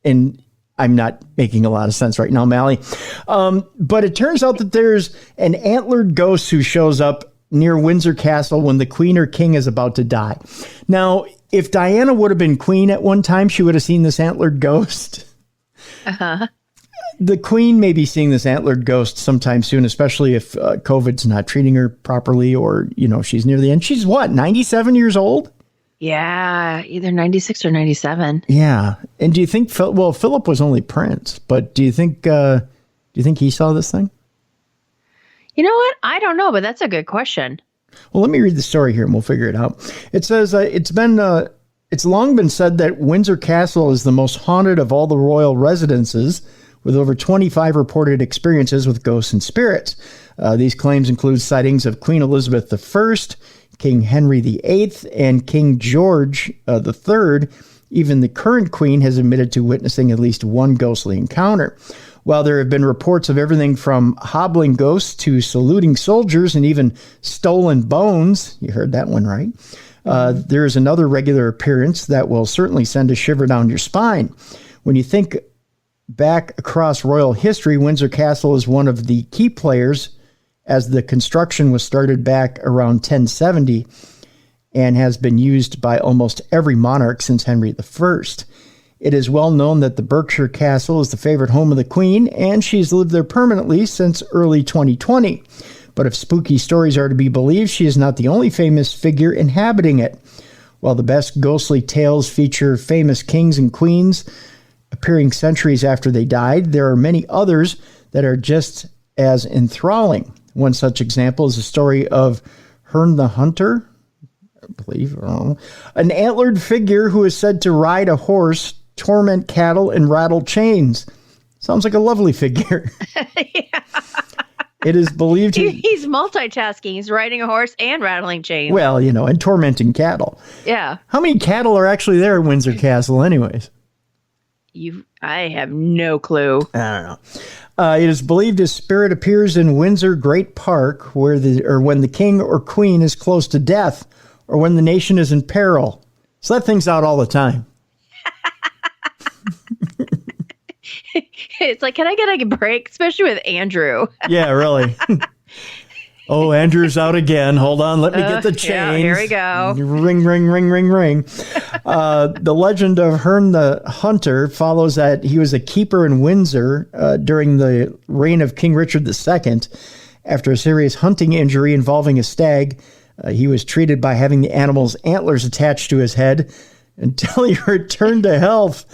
A: And I'm not making a lot of sense right now, Mallie. But it turns out that there's an antlered ghost who shows up near Windsor Castle when the queen or king is about to die. Now, if Diana would have been queen at one time, she would have seen this antlered ghost.
B: Uh-huh.
A: The queen may be seeing this antlered ghost sometime soon, especially if COVID's not treating her properly, or, she's near the end. She's what, 97 years old?
B: Yeah, either 96 or 97.
A: Yeah. And do you think, Philip was only prince, but do you think he saw this thing?
B: You know what? I don't know, but that's a good question.
A: Well, let me read the story here and we'll figure it out. It says, it's long been said that Windsor Castle is the most haunted of all the royal residences, with over 25 reported experiences with ghosts and spirits. These claims include sightings of Queen Elizabeth I, King Henry VIII, and King George III. Even the current queen has admitted to witnessing at least one ghostly encounter. While there have been reports of everything from hobbling ghosts to saluting soldiers and even stolen bones, you heard that one right, there is another regular appearance that will certainly send a shiver down your spine. When you think back across royal history, Windsor Castle is one of the key players, as the construction was started back around 1070 and has been used by almost every monarch since Henry I. It is well known that the Berkshire Castle is the favorite home of the Queen, and she's lived there permanently since early 2020. But if spooky stories are to be believed, she is not the only famous figure inhabiting it. While the best ghostly tales feature famous kings and queens appearing centuries after they died, there are many others that are just as enthralling. One such example is the story of Hearn the Hunter, I believe, an antlered figure who is said to ride a horse, torment cattle, and rattle chains. Sounds like a lovely figure.
B: Yeah.
A: It is believed
B: he's multitasking. He's riding a horse and rattling chains.
A: Well, and tormenting cattle.
B: Yeah.
A: How many cattle are actually there at Windsor Castle anyways?
B: I have no clue.
A: I don't know. It is believed his spirit appears in Windsor Great Park when the king or queen is close to death or when the nation is in peril. So that thing's out all the time.
B: It's like, can I get a break? Especially with Andrew.
A: Yeah, really. Oh, Andrew's out again. Hold on. Let me get the chains.
B: Yeah, here we go.
A: Ring, ring, ring, ring, ring. The legend of Hearn the Hunter follows that he was a keeper in Windsor during the reign of King Richard II. After a serious hunting injury involving a stag, he was treated by having the animal's antlers attached to his head until he returned to health.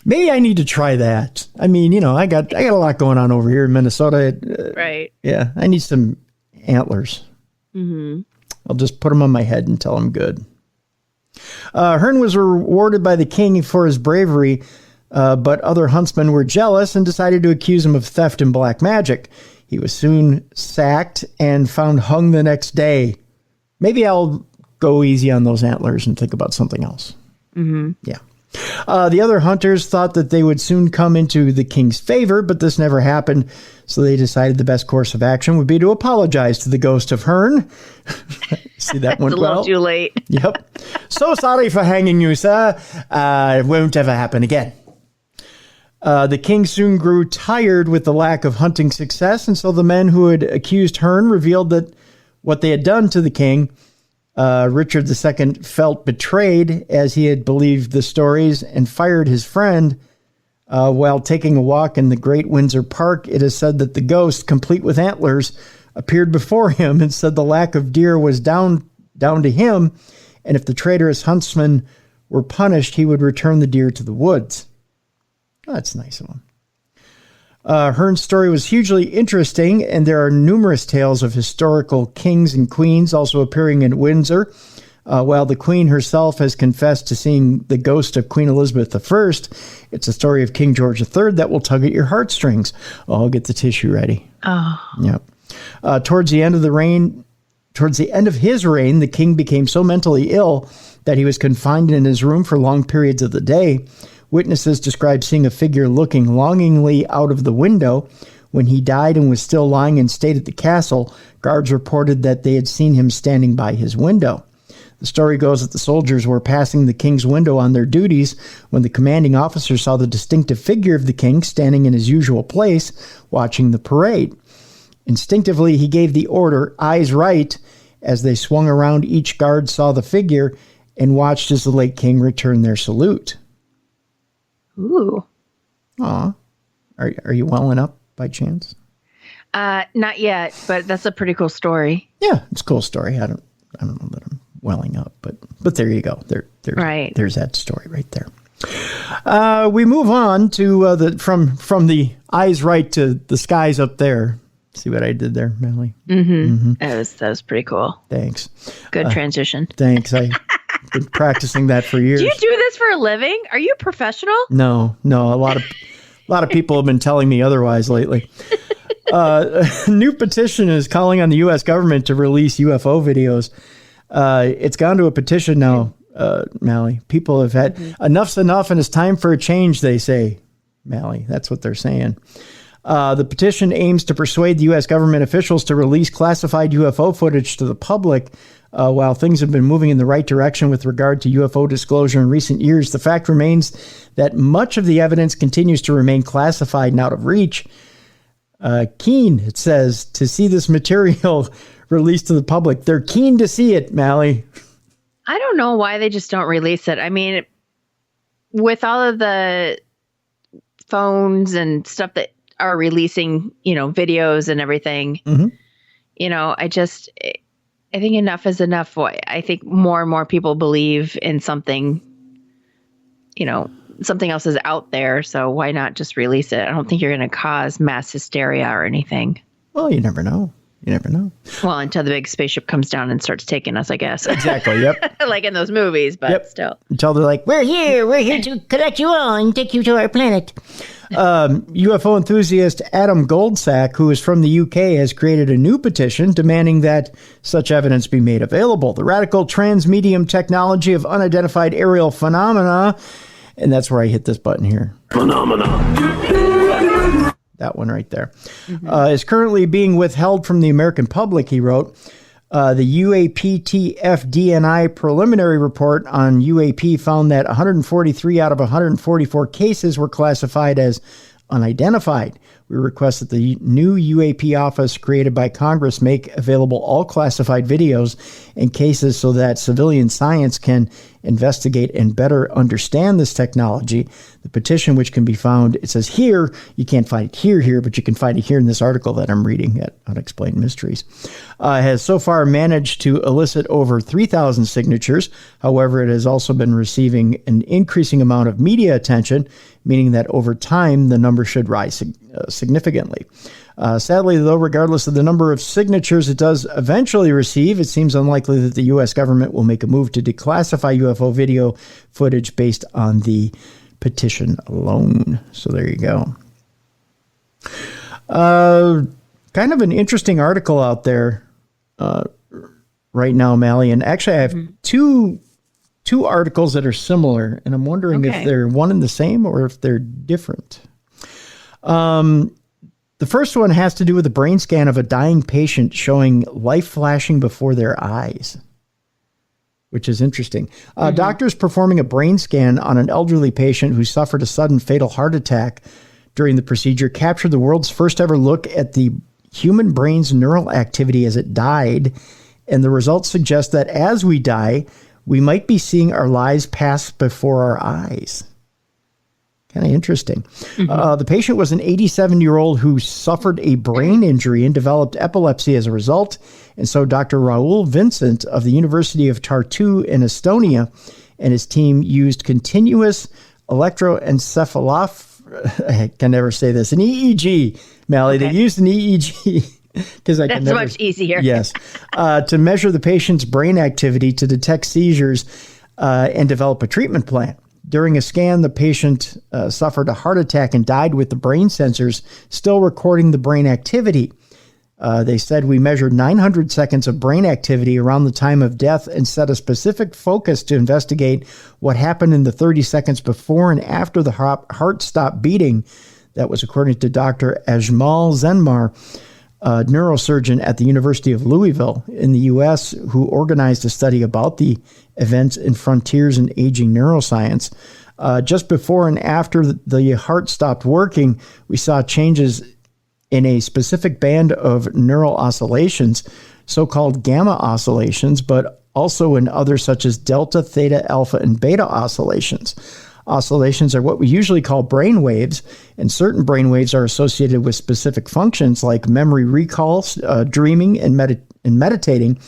A: Maybe I need to try that. I mean, I got a lot going on over here in Minnesota.
B: Right.
A: Yeah, I need some antlers. Mm-hmm. I'll just put them on my head until I'm good. Hearn was rewarded by the king for his bravery, but other huntsmen were jealous and decided to accuse him of theft and black magic. He was soon sacked and found hung the next day. Maybe I'll go easy on those antlers and think about something else.
B: Mm-hmm.
A: Yeah. The other hunters thought that they would soon come into the king's favor, but this never happened. So they decided the best course of action would be to apologize to the ghost of Hearn. See, that went well.
B: It's a little too late.
A: Yep. So sorry for hanging you, sir. It won't ever happen again. The king soon grew tired with the lack of hunting success, and so the men who had accused Hearn revealed that what they had done to the king. Richard II felt betrayed as he had believed the stories and fired his friend. While taking a walk in the Great Windsor Park, it is said that the ghost, complete with antlers, appeared before him and said the lack of deer was down to him, and if the traitorous huntsmen were punished, he would return the deer to the woods. Oh, that's a nice one. Hearn's story was hugely interesting, and there are numerous tales of historical kings and queens also appearing in Windsor. While the queen herself has confessed to seeing the ghost of Queen Elizabeth I, it's a story of King George III that will tug at your heartstrings. Oh, I'll get the tissue ready.
B: Oh.
A: Yep. Towards the end of his reign, the king became so mentally ill that he was confined in his room for long periods of the day. Witnesses described seeing a figure looking longingly out of the window. When he died and was still lying in state at the castle, guards reported that they had seen him standing by his window. The story goes that the soldiers were passing the king's window on their duties when the commanding officer saw the distinctive figure of the king standing in his usual place, watching the parade. Instinctively, he gave the order, eyes right. As they swung around, each guard saw the figure and watched as the late king returned their salute.
B: Ooh.
A: Aw. Are you welling up by chance?
B: Not yet, but that's a pretty cool story.
A: Yeah, it's a cool story. I don't know that I'm welling up, but there you go. There's that story right there. We move on to from the eyes right to the skies up there. See what I did there, Mallie?
B: Mm-hmm. That was pretty cool.
A: Thanks.
B: Good transition.
A: Thanks. I've been practicing that for years.
B: Do you do this for a living? Are you a professional?
A: No. A lot of people have been telling me otherwise lately. A new petition is calling on the U.S. government to release UFO videos. It's gone to a petition now, Mallie. People have had enough's enough, and it's time for a change, they say. Mallie, that's what they're saying. The petition aims to persuade the U.S. government officials to release classified UFO footage to the public. While things have been moving in the right direction with regard to UFO disclosure in recent years, the fact remains that much of the evidence continues to remain classified and out of reach. Keen, it says, to see this material released to the public. They're keen to see it, Mallie.
B: I don't know why they just don't release it. I mean, with all of the phones and stuff that are releasing, videos and everything, I think enough is enough. I think more and more people believe in something, something else is out there. So why not just release it? I don't think you're going to cause mass hysteria or anything.
A: Well, you never know.
B: Well, until the big spaceship comes down and starts taking us, I guess.
A: Exactly. Yep.
B: Like in those movies, but still.
A: Until they're like, we're here to collect you all and take you to our planet. UFO enthusiast Adam Goldsack, who is from the UK, has created a new petition demanding that such evidence be made available. The radical transmedium technology of unidentified aerial phenomena, and that's where I hit this button here. That one right there, is currently being withheld from the American public, he wrote. The UAPTF-DNI preliminary report on UAP found that 143 out of 144 cases were classified as unidentified. We request that the new UAP office created by Congress make available all classified videos and cases so that civilian science can investigate and better understand this technology. The petition, which can be found, it says here, you can't find it here, but you can find it here in this article that I'm reading at Unexplained Mysteries, has so far managed to elicit over 3,000 signatures. However, it has also been receiving an increasing amount of media attention, meaning that over time, the number should rise significantly. Sadly, though, regardless of the number of signatures it does eventually receive, it seems unlikely that the U.S. government will make a move to declassify UFO video footage based on the petition alone. So there you go. Kind of an interesting article out there right now, Mallie. And actually, I have two articles that are similar, and I'm wondering if they're one and the same or if they're different. The first one has to do with a brain scan of a dying patient showing life flashing before their eyes, which is interesting. Doctors performing a brain scan on an elderly patient who suffered a sudden fatal heart attack during the procedure captured the world's first ever look at the human brain's neural activity as it died. And the results suggest that as we die, we might be seeing our lives pass before our eyes. Kind of interesting. The patient was an 87-year-old who suffered a brain injury and developed epilepsy as a result. And so Dr. Raoul Vincent of the University of Tartu in Estonia and his team used continuous electroencephalography. I can never say this. An EEG, Mallie. They used an EEG.
B: That's much easier.
A: Yes. To measure the patient's brain activity to detect seizures and develop a treatment plan. During a scan, the patient suffered a heart attack and died with the brain sensors still recording the brain activity. They said we measured 900 seconds of brain activity around the time of death and set a specific focus to investigate what happened in the 30 seconds before and after the heart stopped beating. That was according to Dr. Ajmal Zenmar, a neurosurgeon at the University of Louisville in the U.S., who organized a study about the events in Frontiers in Aging Neuroscience. Just before and after the heart stopped working, we saw changes in a specific band of neural oscillations, so-called gamma oscillations, but also in others such as delta, theta, alpha, and beta oscillations. Oscillations are what we usually call brain waves, and certain brain waves are associated with specific functions like memory recall, dreaming, and meditating.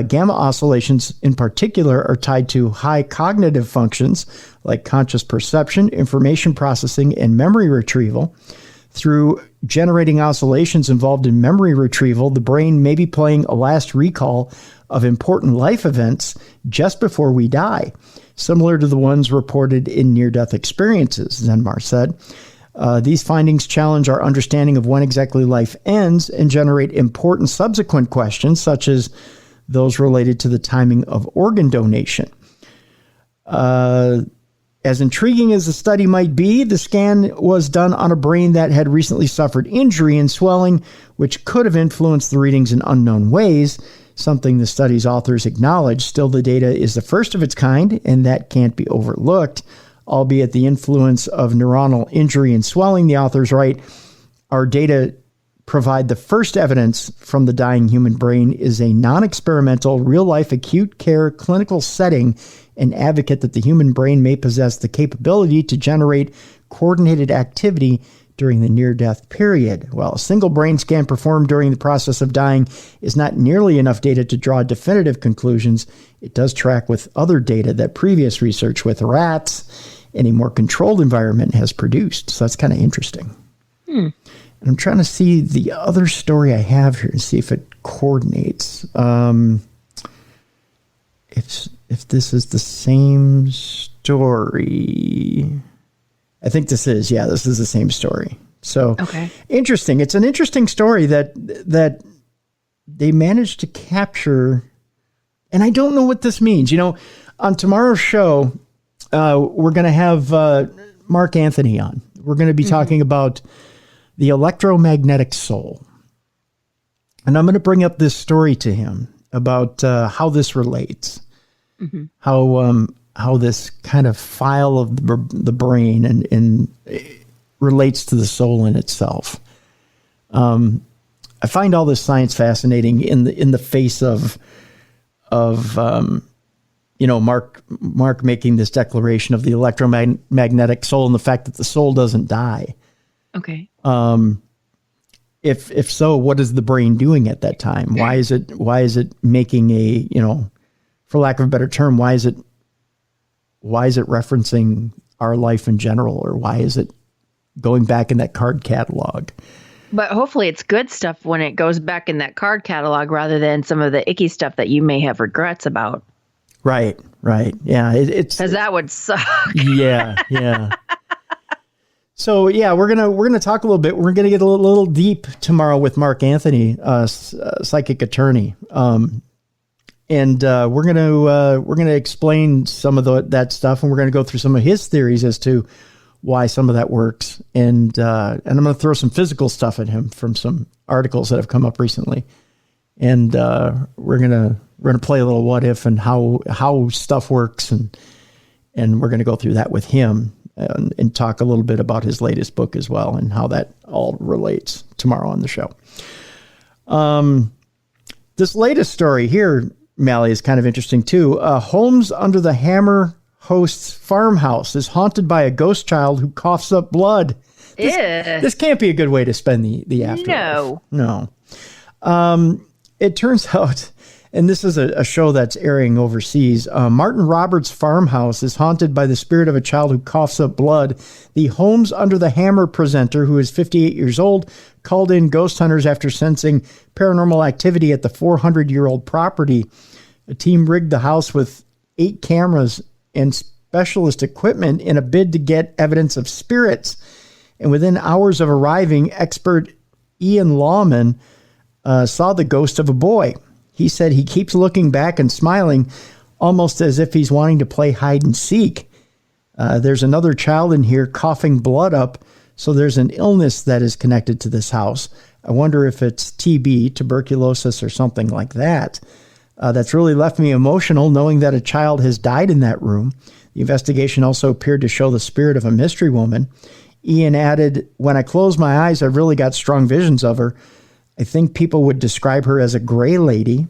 A: Gamma oscillations in particular are tied to high cognitive functions like conscious perception, information processing, and memory retrieval. Through generating oscillations involved in memory retrieval, the brain may be playing a last recall of important life events just before we die, similar to the ones reported in near-death experiences, Wed Mar said. These findings challenge our understanding of when exactly life ends and generate important subsequent questions, such as those related to the timing of organ donation. As intriguing as the study might be, the scan was done on a brain that had recently suffered injury and swelling, which could have influenced the readings in unknown ways, something the study's authors acknowledge. Still, the data is the first of its kind, and that can't be overlooked. Albeit the influence of neuronal injury and swelling, the authors write, our data provide the first evidence from the dying human brain is a non-experimental, real-life acute care clinical setting and advocate that the human brain may possess the capability to generate coordinated activity during the near-death period. While a single brain scan performed during the process of dying is not nearly enough data to draw definitive conclusions, it does track with other data that previous research with rats in a more controlled environment has produced. So that's kind of interesting. And I'm trying to see the other story I have here and see if it coordinates. If this is the same story. I think this is. Yeah, this is the same story. So
B: okay.
A: Interesting. It's an interesting story that they managed to capture. And I don't know what this means. You know, on tomorrow's show, we're going to have Mark Anthony on. We're going to be talking about the electromagnetic soul. And I'm going to bring up this story to him about how this relates, how this kind of file of the brain and relates to the soul in itself. I find all this science fascinating in the face of Mark making this declaration of the electromagnetic soul and the fact that the soul doesn't die.
B: Okay.
A: If so, what is the brain doing at that time? Why is it making a, for lack of a better term, why is it referencing our life in general, or why is it going back in that card catalog?
B: But hopefully it's good stuff when it goes back in that card catalog rather than some of the icky stuff that you may have regrets about.
A: Right. Yeah. It's
B: because that would suck.
A: Yeah. So yeah, we're gonna talk a little bit. We're gonna get a little deep tomorrow with Mark Anthony, psychic attorney, and we're gonna explain some of that stuff, and we're gonna go through some of his theories as to why some of that works, and I'm gonna throw some physical stuff at him from some articles that have come up recently, and we're gonna play a little what if and how stuff works, and we're gonna go through that with him. And talk a little bit about his latest book as well and how that all relates tomorrow on the show. This latest story here, Mallie, is kind of interesting too. Holmes Under the Hammer host's farmhouse is haunted by a ghost child who coughs up blood. This can't be a good way to spend the afterlife. No. It turns out, and this is a show that's airing overseas, Martin Roberts' farmhouse is haunted by the spirit of a child who coughs up blood. The Holmes Under the Hammer presenter, who is 58 years old, called in ghost hunters after sensing paranormal activity at the 400-year-old property. A team rigged the house with 8 cameras and specialist equipment in a bid to get evidence of spirits. And within hours of arriving, expert Ian Lawman saw the ghost of a boy. He said he keeps looking back and smiling, almost as if he's wanting to play hide and seek. There's another child in here coughing blood up, so there's an illness that is connected to this house. I wonder if it's TB, tuberculosis, or something like that. That's really left me emotional, knowing that a child has died in that room. The investigation also appeared to show the spirit of a mystery woman. Ian added, when I close my eyes, I've really got strong visions of her. I think people would describe her as a gray lady.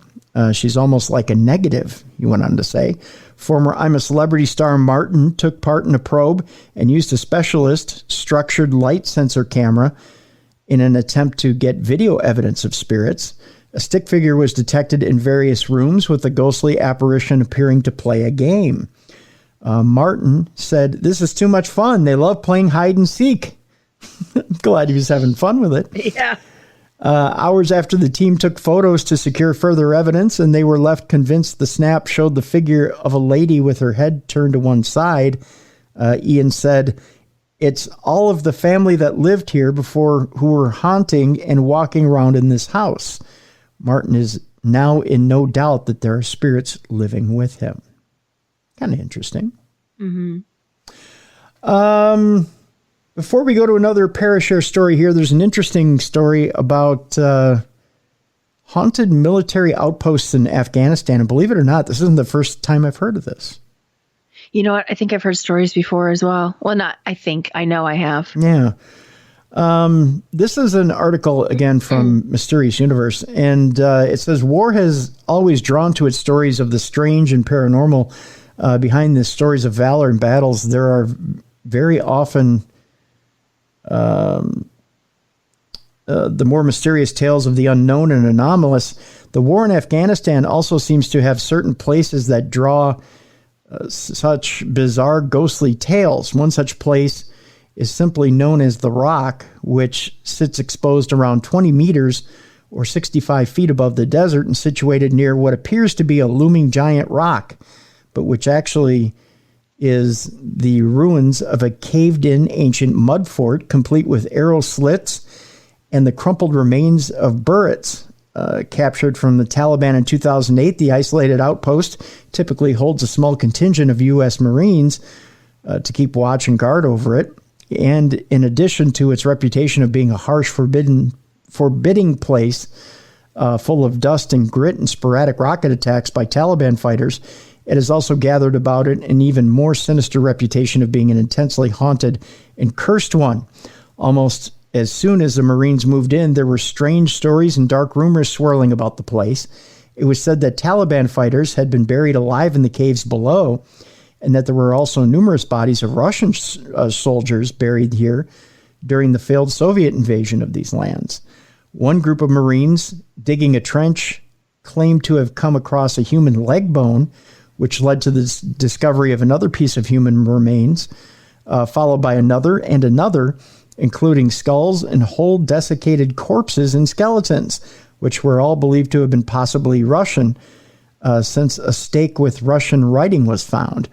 A: She's almost like a negative, he went on to say. Former I'm a Celebrity star Martin took part in a probe and used a specialist structured light sensor camera in an attempt to get video evidence of spirits. A stick figure was detected in various rooms with a ghostly apparition appearing to play a game. Martin said, "This is too much fun. They love playing hide and seek." I'm glad he was having fun with it.
B: Yeah.
A: Hours after the team took photos to secure further evidence, and they were left convinced the snap showed the figure of a lady with her head turned to one side, Ian said, "It's all of the family that lived here before who were haunting and walking around in this house." Martin is now in no doubt that there are spirits living with him. Kind of interesting.
B: Mm-hmm.
A: Before we go to another Parashare story here, there's an interesting story about haunted military outposts in Afghanistan. And believe it or not, this isn't the first time I've heard of this.
B: You know what? I think I've heard stories before as well. Well, not I think. I know I have.
A: Yeah. This is an article, again, from Mysterious Universe. And it says, war has always drawn to its stories of the strange and paranormal. Behind the stories of valor and battles, there are very often the more mysterious tales of the unknown and anomalous. The war in Afghanistan also seems to have certain places that draw such bizarre, ghostly tales. One such place is simply known as The Rock, which sits exposed around 20 meters or 65 feet above the desert and situated near what appears to be a looming giant rock, but which actually is the ruins of a caved-in ancient mud fort, complete with arrow slits and the crumpled remains of burrets. Captured from the Taliban in 2008, the isolated outpost typically holds a small contingent of U.S. Marines to keep watch and guard over it. And in addition to its reputation of being a harsh, forbidding place full of dust and grit and sporadic rocket attacks by Taliban fighters, it has also gathered about it an even more sinister reputation of being an intensely haunted and cursed one. Almost as soon as the Marines moved in, there were strange stories and dark rumors swirling about the place. It was said that Taliban fighters had been buried alive in the caves below, and that there were also numerous bodies of Russian soldiers buried here during the failed Soviet invasion of these lands. One group of Marines digging a trench claimed to have come across a human leg bone, which led to the discovery of another piece of human remains, followed by another and another, including skulls and whole desiccated corpses and skeletons, which were all believed to have been possibly Russian, since a stake with Russian writing was found.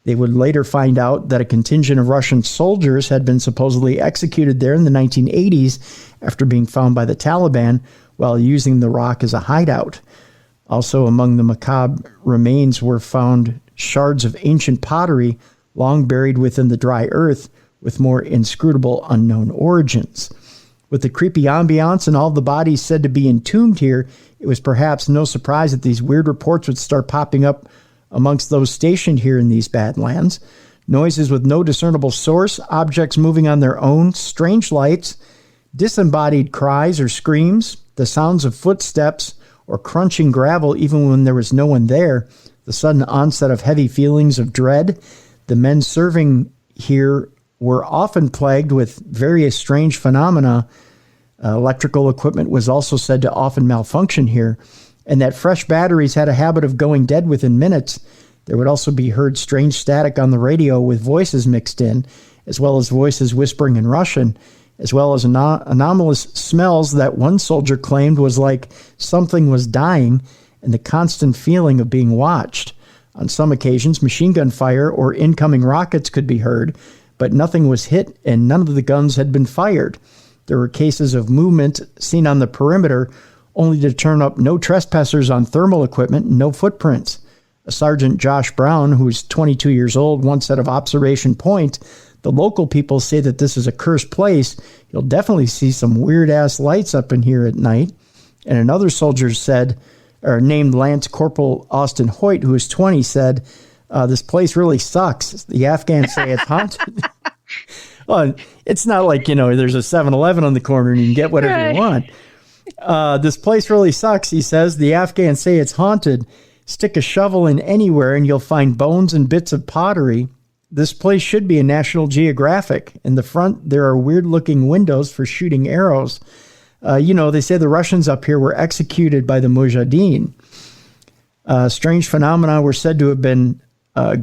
A: They would later find out that a contingent of Russian soldiers had been supposedly executed there in the 1980s after being found by the Taliban while using the rock as a hideout. Also among the macabre remains were found shards of ancient pottery long buried within the dry earth with more inscrutable unknown origins. With the creepy ambiance and all the bodies said to be entombed here, it was perhaps no surprise that these weird reports would start popping up amongst those stationed here in these badlands. Noises with no discernible source, objects moving on their own, strange lights, disembodied cries or screams, the sounds of footsteps or crunching gravel even when there was no one there, the sudden onset of heavy feelings of dread. The men serving here were often plagued with various strange phenomena. Electrical equipment was also said to often malfunction here, and that fresh batteries had a habit of going dead within minutes. There would also be heard strange static on the radio with voices mixed in, as well as voices whispering in Russian, as well as anomalous smells that one soldier claimed was like something was dying, and the constant feeling of being watched. On some occasions, machine gun fire or incoming rockets could be heard, but nothing was hit and none of the guns had been fired. There were cases of movement seen on the perimeter, only to turn up no trespassers on thermal equipment and no footprints. A Sergeant Josh Brown, who is 22 years old, once said of Observation Point, "The local people say that this is a cursed place. You'll definitely see some weird-ass lights up in here at night." And another soldier said, or named Lance Corporal Austin Hoyt, who is 20, said, "This place really sucks. The Afghans say it's haunted." Well, it's not like, there's a 7-Eleven on the corner and you can get whatever you want. This place really sucks, he says. The Afghans say it's haunted. Stick a shovel in anywhere and you'll find bones and bits of pottery. This place should be a National Geographic. In the front, there are weird-looking windows for shooting arrows. They say the Russians up here were executed by the Mujahideen. Strange phenomena were said to have been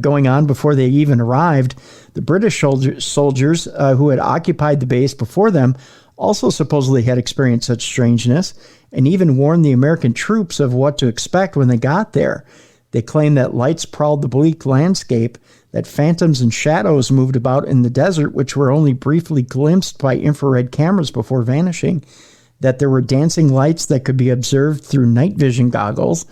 A: going on before they even arrived. The British soldiers who had occupied the base before them also supposedly had experienced such strangeness and even warned the American troops of what to expect when they got there. They claimed that lights prowled the bleak landscape, that phantoms and shadows moved about in the desert, which were only briefly glimpsed by infrared cameras before vanishing, that there were dancing lights that could be observed through night vision goggles,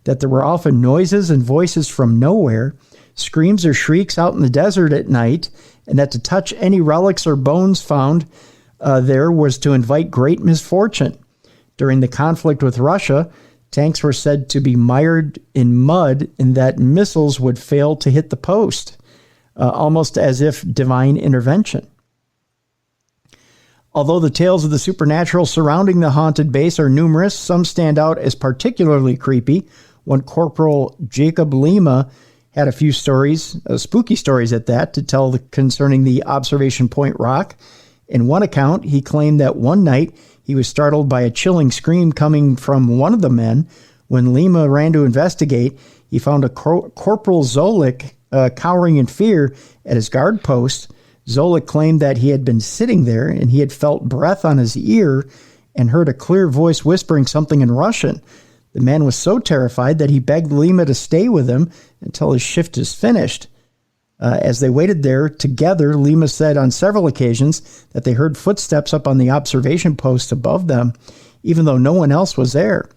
A: that there were often noises and voices from nowhere, screams or shrieks out in the desert at night, and that to touch any relics or bones found there was to invite great misfortune. During the conflict with Russia, tanks were said to be mired in mud and that missiles would fail to hit the post, almost as if divine intervention. Although the tales of the supernatural surrounding the haunted base are numerous, some stand out as particularly creepy. One Corporal Jacob Lima had a few stories, spooky stories at that, to tell concerning the Observation Point Rock. In one account, he claimed that one night he was startled by a chilling scream coming from one of the men. When Lima ran to investigate, he found a Corporal Zolik cowering in fear at his guard post. Zolik claimed that he had been sitting there and he had felt breath on his ear and heard a clear voice whispering something in Russian. The man was so terrified that he begged Lima to stay with him until his shift is finished. As they waited there together, Lima said on several occasions that they heard footsteps up on the observation post above them, even though no one else was there.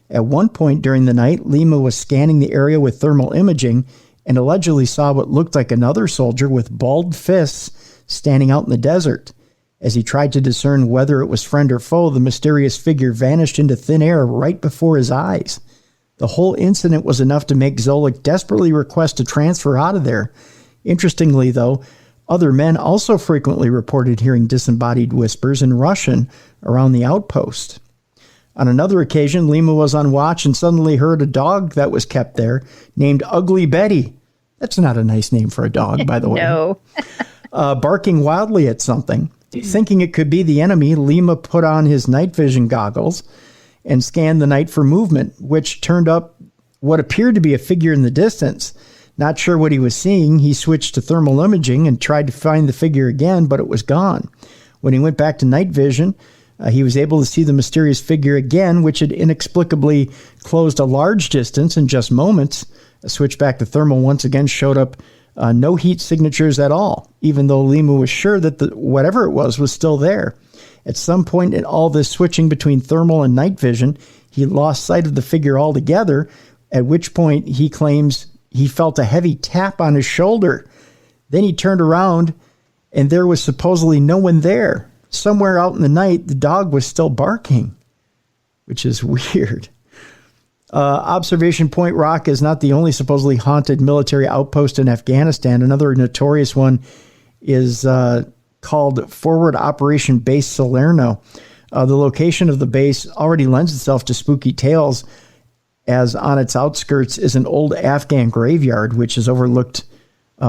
A: At one point during the night, Lima was scanning the area with thermal imaging and allegedly saw what looked like another soldier with balled fists standing out in the desert. As he tried to discern whether it was friend or foe, the mysterious figure vanished into thin air right before his eyes. The whole incident was enough to make Zolik desperately request a transfer out of there. Interestingly, though, other men also frequently reported hearing disembodied whispers in Russian around the outpost. On another occasion, Lima was on watch and suddenly heard a dog that was kept there named Ugly Betty. That's not a nice name for a dog, by the way.
B: No.
A: Barking wildly at something. Thinking it could be the enemy, Lima put on his night vision goggles and scanned the night for movement, which turned up what appeared to be a figure in the distance. Not sure what he was seeing, he switched to thermal imaging and tried to find the figure again, but it was gone. When he went back to night vision, he was able to see the mysterious figure again, which had inexplicably closed a large distance in just moments. A switch back to thermal once again showed up no heat signatures at all, even though Lima was sure that whatever it was still there. At some point in all this switching between thermal and night vision, he lost sight of the figure altogether, at which point he claims he felt a heavy tap on his shoulder. Then he turned around, and there was supposedly no one there. Somewhere out in the night, the dog was still barking, which is weird. Observation Point Rock is not the only supposedly haunted military outpost in Afghanistan. Another notorious one is called Forward Operation Base Salerno. The location of the base already lends itself to spooky tales, as on its outskirts is an old Afghan graveyard, which is overlooked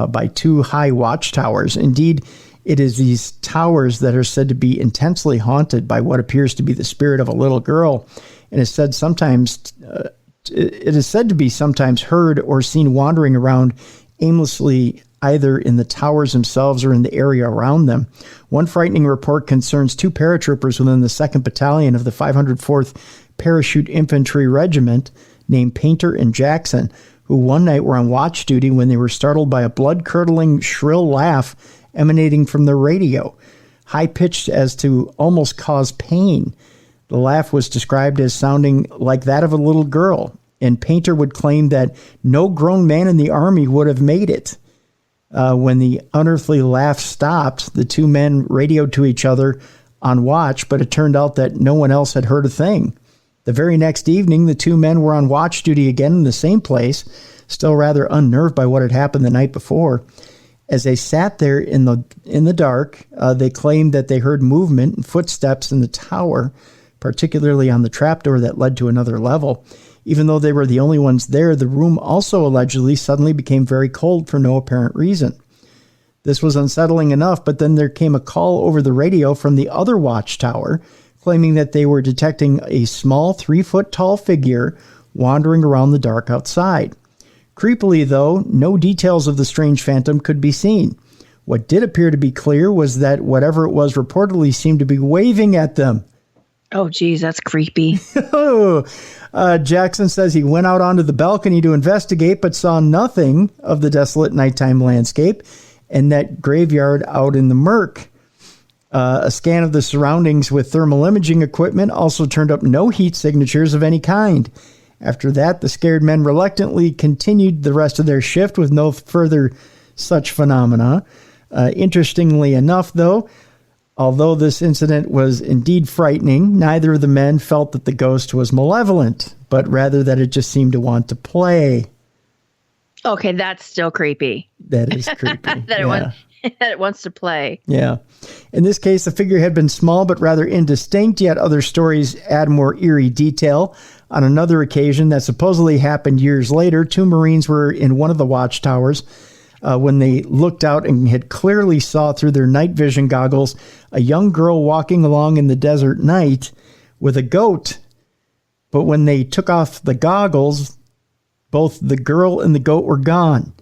A: by two high watchtowers. Indeed, it is these towers that are said to be intensely haunted by what appears to be the spirit of a little girl, and is said sometimes it is said to be sometimes heard or seen wandering around aimlessly, either in the towers themselves or in the area around them. One frightening report concerns two paratroopers within the 2nd Battalion of the 504th Parachute Infantry Regiment named Painter and Jackson, who one night were on watch duty when they were startled by a blood-curdling, shrill laugh emanating from their radio, high-pitched as to almost cause pain. The laugh was described as sounding like that of a little girl, and Painter would claim that no grown man in the Army would have made it. When the unearthly laugh stopped, the two men radioed to each other on watch, but it turned out that no one else had heard a thing. The very next evening, the two men were on watch duty again in the same place, still rather unnerved by what had happened the night before. As they sat there in the dark, they claimed that they heard movement and footsteps in the tower, particularly on the trapdoor that led to another level. Even though they were the only ones there, the room also allegedly suddenly became very cold for no apparent reason. This was unsettling enough, but then there came a call over the radio from the other watchtower, claiming that they were detecting a small 3-foot-tall figure wandering around the dark outside. Creepily, though, no details of the strange phantom could be seen. What did appear to be clear was that whatever it was reportedly seemed to be waving at them.
B: Oh, geez, that's creepy.
A: Jackson says he went out onto the balcony to investigate, but saw nothing of the desolate nighttime landscape and that graveyard out in the murk. A scan of the surroundings with thermal imaging equipment also turned up no heat signatures of any kind. After that, the scared men reluctantly continued the rest of their shift with no further such phenomena. Interestingly enough, though, although this incident was indeed frightening, neither of the men felt that the ghost was malevolent, but rather that it just seemed to want to play.
B: Okay, that's still creepy.
A: That is creepy.
B: that it wants to play.
A: Yeah. In this case, the figure had been small but rather indistinct, yet other stories add more eerie detail. On another occasion that supposedly happened years later, 2 Marines were in one of the watchtowers when they looked out and had clearly saw through their night vision goggles a young girl walking along in the desert night with a goat. But when they took off the goggles, both the girl and the goat were gone.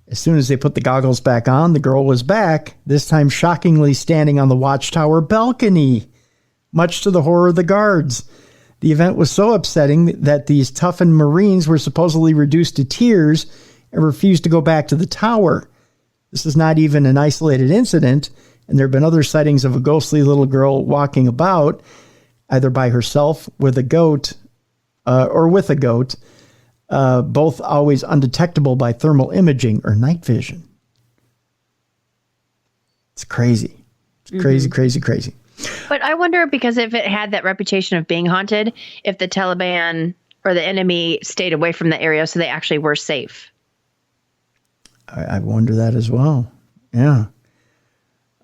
A: As soon as they put the goggles back on, the girl was back, this time shockingly standing on the watchtower balcony, much to the horror of the guards. The event was so upsetting that these toughened Marines were supposedly reduced to tears and refused to go back to the tower. This is not even an isolated incident, and there have been other sightings of a ghostly little girl walking about, either by herself with a goat or with a goat, both always undetectable by thermal imaging or night vision. It's crazy. It's crazy, crazy, crazy.
B: But I wonder, because if it had that reputation of being haunted, if the Taliban or the enemy stayed away from the area so they actually were safe.
A: I wonder that as well. Yeah.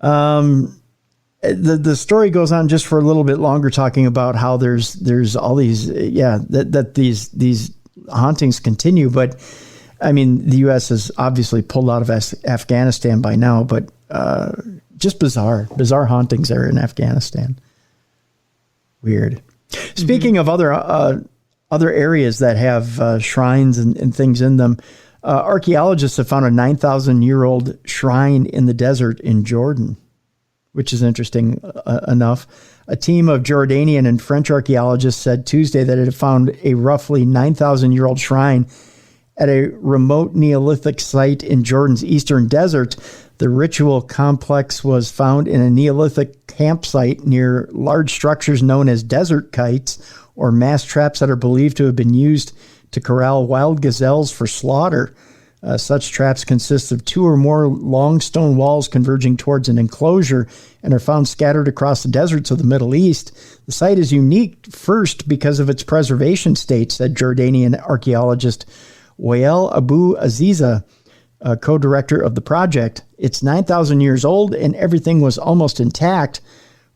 A: The story goes on just for a little bit longer, talking about how there's all these, that these hauntings continue. But I mean, the U.S. has obviously pulled out of Afghanistan by now, but just bizarre hauntings there in Afghanistan. Weird. Speaking of other areas that have shrines and things in them, archaeologists have found a 9,000-year-old shrine in the desert in Jordan, which is interesting enough. A team of Jordanian and French archaeologists said Tuesday that it had found a roughly 9,000-year-old shrine at a remote Neolithic site in Jordan's eastern desert. The ritual complex was found in a Neolithic campsite near large structures known as desert kites, or mass traps that are believed to have been used to corral wild gazelles for slaughter. Such traps consist of 2 or more long stone walls converging towards an enclosure and are found scattered across the deserts of the Middle East. The site is unique, first, because of its preservation state, said Jordanian archaeologist Wael Abu Aziza, co-director of the project. It's 9,000 years old and everything was almost intact.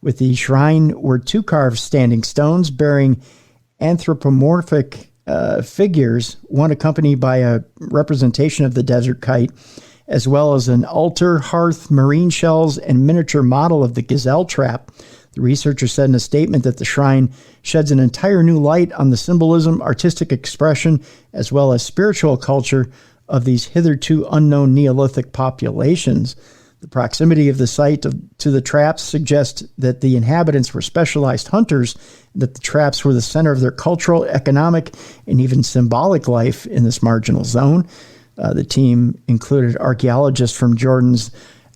A: With the shrine were 2 carved standing stones bearing anthropomorphic figures, one accompanied by a representation of the desert kite, as well as an altar, hearth, marine shells, and miniature model of the gazelle trap. The researchers said in a statement that the shrine sheds an entire new light on the symbolism, artistic expression, as well as spiritual culture of these hitherto unknown Neolithic populations. The proximity of the site to the traps suggests that the inhabitants were specialized hunters, and that the traps were the center of their cultural, economic, and even symbolic life in this marginal zone. The team included archaeologists from Jordan's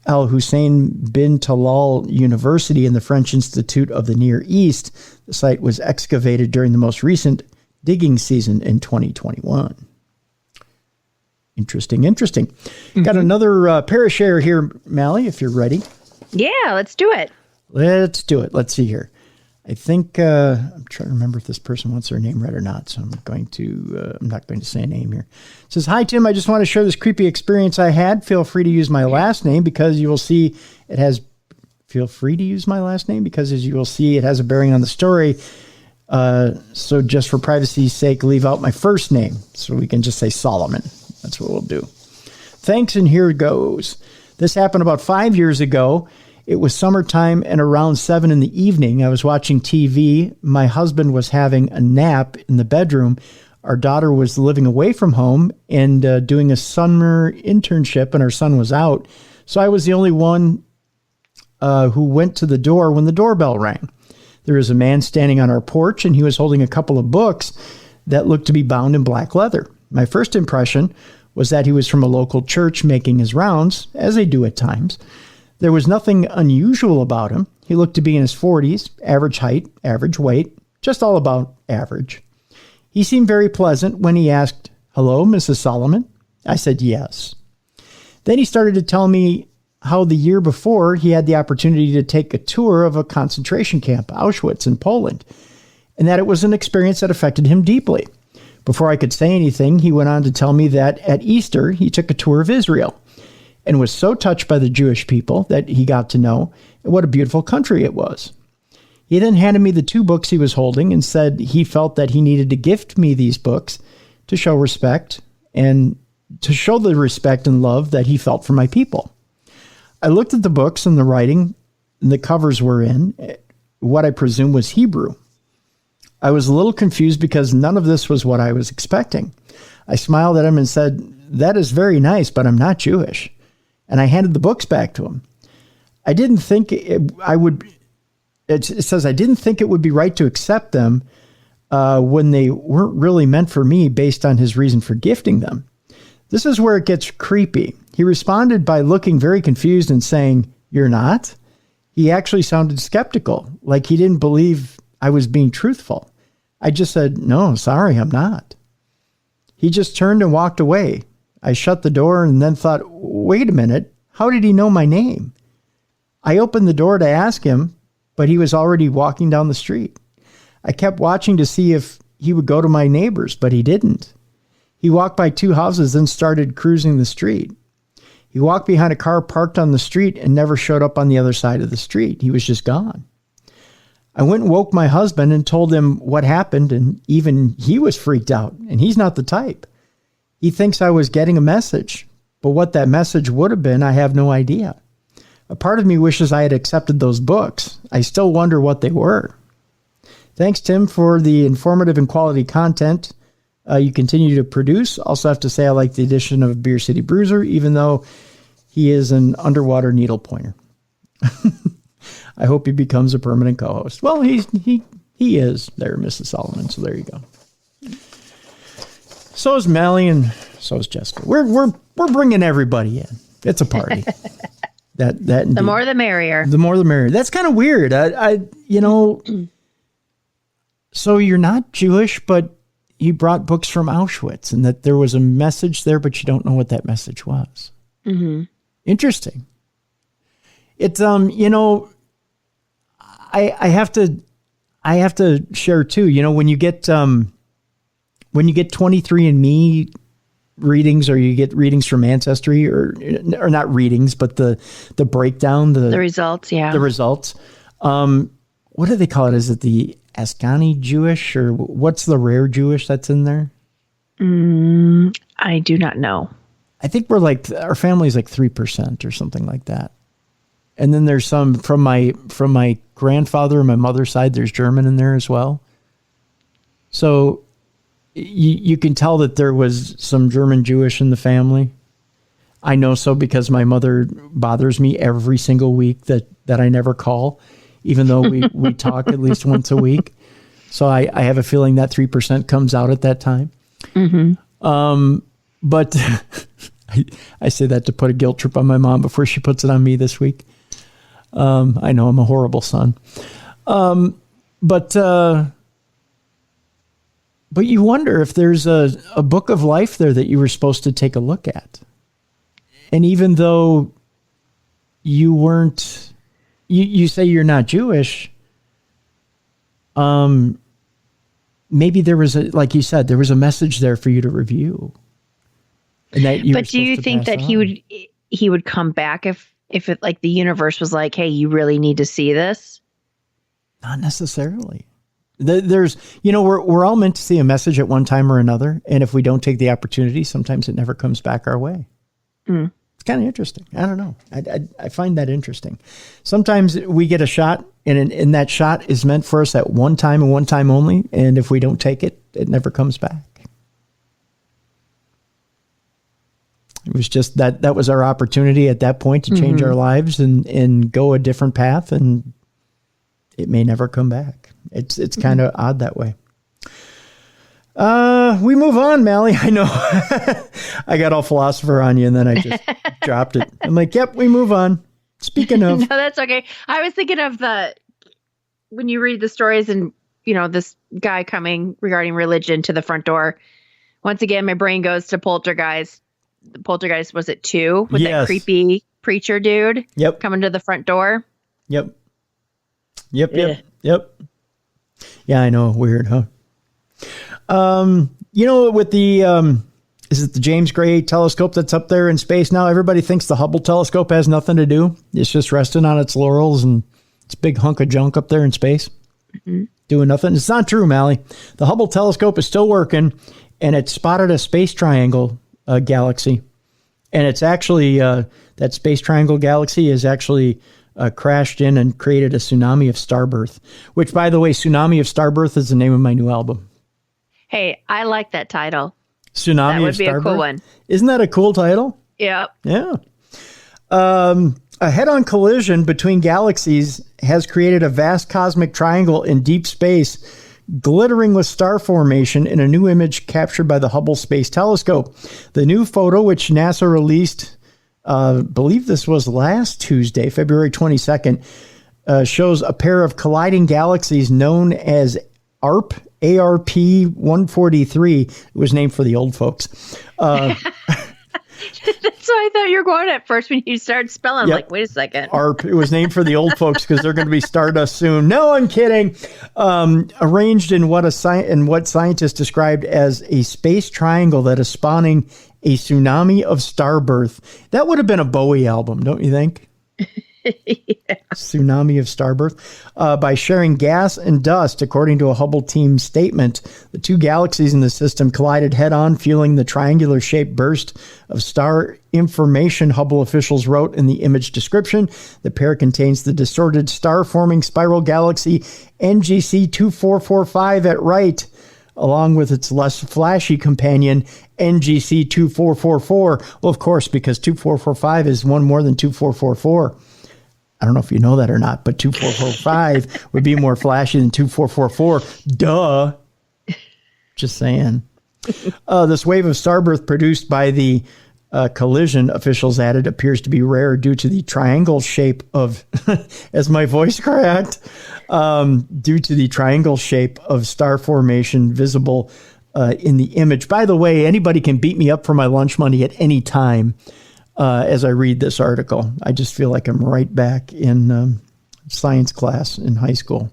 A: Al Hussein bin Talal University and the French Institute of the Near East. The site was excavated during the most recent digging season in 2021. Interesting. Got another Parashare here, Mallie, if you're ready.
B: Yeah, let's do it.
A: Let's see here. I think I'm trying to remember if this person wants their name read or not, so I'm not going to say a name here. It says, "Hi Tim, I just want to share this creepy experience I had. Feel free to use my last name because you will see it has. Feel free to use my last name because, as you will see, it has a bearing on the story. So just for privacy's sake, leave out my first name so we can just say Solomon. That's what we'll do. Thanks, and here it goes. This happened about 5 years ago. It was summertime and around 7 in the evening. I was watching TV. My husband was having a nap in the bedroom. Our daughter was living away from home and doing a summer internship, and our son was out. So I was the only one who went to the door when the doorbell rang. There was a man standing on our porch, and he was holding a couple of books that looked to be bound in black leather. My first impression was that he was from a local church making his rounds, as they do at times. There was nothing unusual about him. He looked to be in his 40s, average height, average weight, just all about average. He seemed very pleasant when he asked, "Hello, Mrs. Solomon?" I said yes. Then he started to tell me how the year before he had the opportunity to take a tour of a concentration camp, Auschwitz in Poland, and that it was an experience that affected him deeply. Before I could say anything, he went on to tell me that at Easter he took a tour of Israel and was so touched by the Jewish people that he got to know what a beautiful country it was. He then handed me the 2 books he was holding and said he felt that he needed to gift me these books to show respect and to show the respect and love that he felt for my people. I looked at the books and the writing the covers were in, what I presume was Hebrew. I was a little confused because none of this was what I was expecting. I smiled at him and said, "That is very nice, but I'm not Jewish." And I handed the books back to him. I didn't think it says I didn't think it would be right to accept them when they weren't really meant for me based on his reason for gifting them. This is where it gets creepy. He responded by looking very confused and saying, "You're not?" He actually sounded skeptical, like he didn't believe I was being truthful. I just said, "No, sorry, I'm not." He just turned and walked away. I shut the door and then thought, wait a minute, how did he know my name? I opened the door to ask him, but he was already walking down the street. I kept watching to see if he would go to my neighbors, but he didn't. He walked by 2 houses and started cruising the street. He walked behind a car parked on the street and never showed up on the other side of the street. He was just gone. I went and woke my husband and told him what happened, and even he was freaked out, and he's not the type. He thinks I was getting a message, but what that message would have been, I have no idea. A part of me wishes I had accepted those books. I still wonder what they were. Thanks, Tim, for the informative and quality content you continue to produce. Also have to say I like the addition of Beer City Bruiser, even though he is an underwater needle pointer. I hope he becomes a permanent co-host. Well, he is there, Mrs. Solomon. So there you go. So is Mallie, and so is Jessica. We're bringing everybody in. It's a party. That
B: the more the merrier.
A: The more the merrier. That's kind of weird. I so you're not Jewish, but you brought books from Auschwitz, and that there was a message there, but you don't know what that message was. Mm-hmm. Interesting. It's I have to share too. When you get 23andMe readings, or you get readings from Ancestry, or not readings, but the breakdown, the
B: results, yeah,
A: the results. What do they call it? Is it the Ascani Jewish, or what's the rare Jewish that's in there?
B: I do not know.
A: I think our family's like 3% or something like that. And then there's some from my grandfather and my mother's side. There's German in there as well. So you can tell that there was some German Jewish in the family. I know so because my mother bothers me every single week that I never call, even though we talk at least once a week. So I have a feeling that 3% comes out at that time. Mm-hmm. But I say that to put a guilt trip on my mom before she puts it on me this week. I know I'm a horrible son. But you wonder if there's a book of life there that you were supposed to take a look at. And even though you weren't, you say you're not Jewish, maybe there was like you said, there was a message there for you to review. And that but
B: do you think that he would come back if it like the universe was like, hey, you really need to see this?
A: Not necessarily. There's, we're all meant to see a message at one time or another. And if we don't take the opportunity, sometimes it never comes back our way. It's kind of interesting. I don't know. I find that interesting. Sometimes we get a shot and that shot is meant for us at one time and one time only. And if we don't take it, it never comes back. It was just that was our opportunity at that point to change our lives and go a different path, and it may never come back. It's kind of odd that way. We move on, Mallie. I know I got all philosopher on you and then I just dropped it. I'm like, yep, we move on. Speaking of.
B: No, that's okay. I was thinking of when you read the stories and, this guy coming regarding religion to the front door. Once again, my brain goes to Poltergeist. Poltergeist, was it 2? With that creepy preacher dude coming to the front door?
A: Yep. Yeah, I know. Weird, huh? With the, is it the James Gray telescope that's up there in space now? Everybody thinks the Hubble telescope has nothing to do. It's just resting on its laurels and it's a big hunk of junk up there in space doing nothing. It's not true, Mallie. The Hubble telescope is still working and it spotted a space triangle galaxy. And it's actually, that space triangle galaxy is actually crashed in and created a tsunami of starbirth, which, by the way, Tsunami of Starbirth is the name of my new album.
B: Hey, I like that title.
A: Tsunami of Starbirth. That would be a cool one. Isn't that a cool title?
B: Yep.
A: Yeah. A head-on collision between galaxies has created a vast cosmic triangle in deep space, glittering with star formation in a new image captured by the Hubble Space Telescope. The new photo, which NASA released, believe this was last Tuesday, February 22nd, shows a pair of colliding galaxies known as ARP 143. It was named for the old folks.
B: That's what I thought you were going at first when you started spelling. Yep. Like, wait a second.
A: ARP. It was named for the old folks because they're going to be stardust soon. No, I'm kidding. Arranged in what scientists described as a space triangle that is spawning a tsunami of starbirth. That would have been a Bowie album, don't you think? Yeah. Tsunami of starbirth. By sharing gas and dust, according to a Hubble team statement, the two galaxies in the system collided head-on, fueling the triangular-shaped burst of star information, Hubble officials wrote in the image description. The pair contains the distorted star-forming spiral galaxy NGC 2445 at right, along with its less flashy companion NGC 2444. Well, of course, because 2445 is one more than 2444. I don't know if you know that or not, but 2445 would be more flashy than 2444. Duh. Just saying. This wave of starbirth produced by the collision, officials added, appears to be rare due to the triangle shape of, as my voice cracked, due to the triangle shape of star formation visible in the image. By the way, anybody can beat me up for my lunch money at any time as I read this article. I just feel like I'm right back in science class in high school.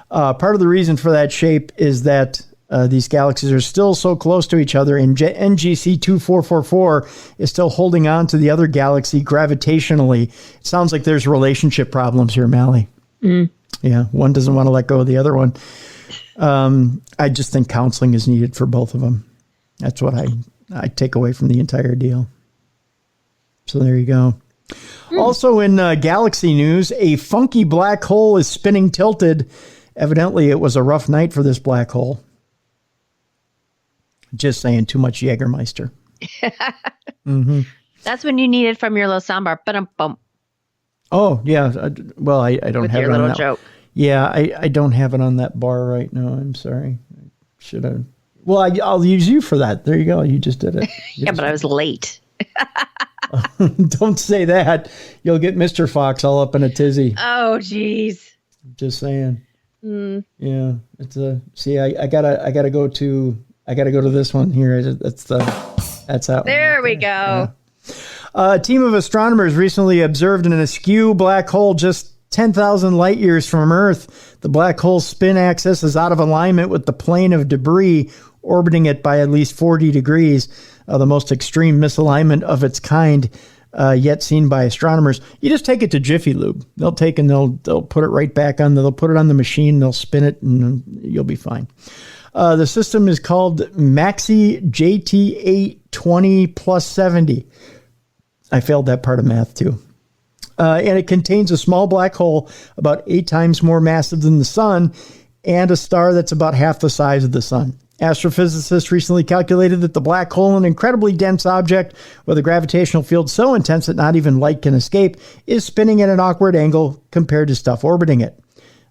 A: Part of the reason for that shape is that these galaxies are still so close to each other, and NGC 2444 is still holding on to the other galaxy gravitationally. It sounds like there's relationship problems here, Mallie. Yeah, one doesn't want to let go of the other one. I just think counseling is needed for both of them. That's what I take away from the entire deal. So there you go. Also in galaxy news, a funky black hole is spinning tilted. Evidently, it was a rough night for this black hole. Just saying, too much Jägermeister.
B: That's when you need it from your little soundbar. Ba-dum-bum.
A: Oh, yeah. Well, I don't
B: with
A: have
B: your
A: it on
B: little
A: that.
B: Joke.
A: Yeah, I don't have it on that bar right now. I'm sorry. I should have. Well, I'll use you for that. There you go. You just did it.
B: Yeah, but I was late.
A: Don't say that. You'll get Mr. Fox all up in a tizzy.
B: Oh, geez.
A: Just saying. Yeah, it's a. See, I gotta go to this one here. That's that.
B: There we go.
A: Yeah. A team of astronomers recently observed an askew black hole just 10,000 light years from Earth. The black hole's spin axis is out of alignment with the plane of debris orbiting it by at least 40 degrees, the most extreme misalignment of its kind yet seen by astronomers. You just take it to Jiffy Lube. They'll put it right back on. They'll put it on the machine. They'll spin it, and you'll be fine. The system is called Maxi JT820 plus 70. I failed that part of math too. And it contains a small black hole about 8 times more massive than the sun and a star that's about half the size of the sun. Astrophysicists recently calculated that the black hole, an incredibly dense object with a gravitational field so intense that not even light can escape, is spinning at an awkward angle compared to stuff orbiting it.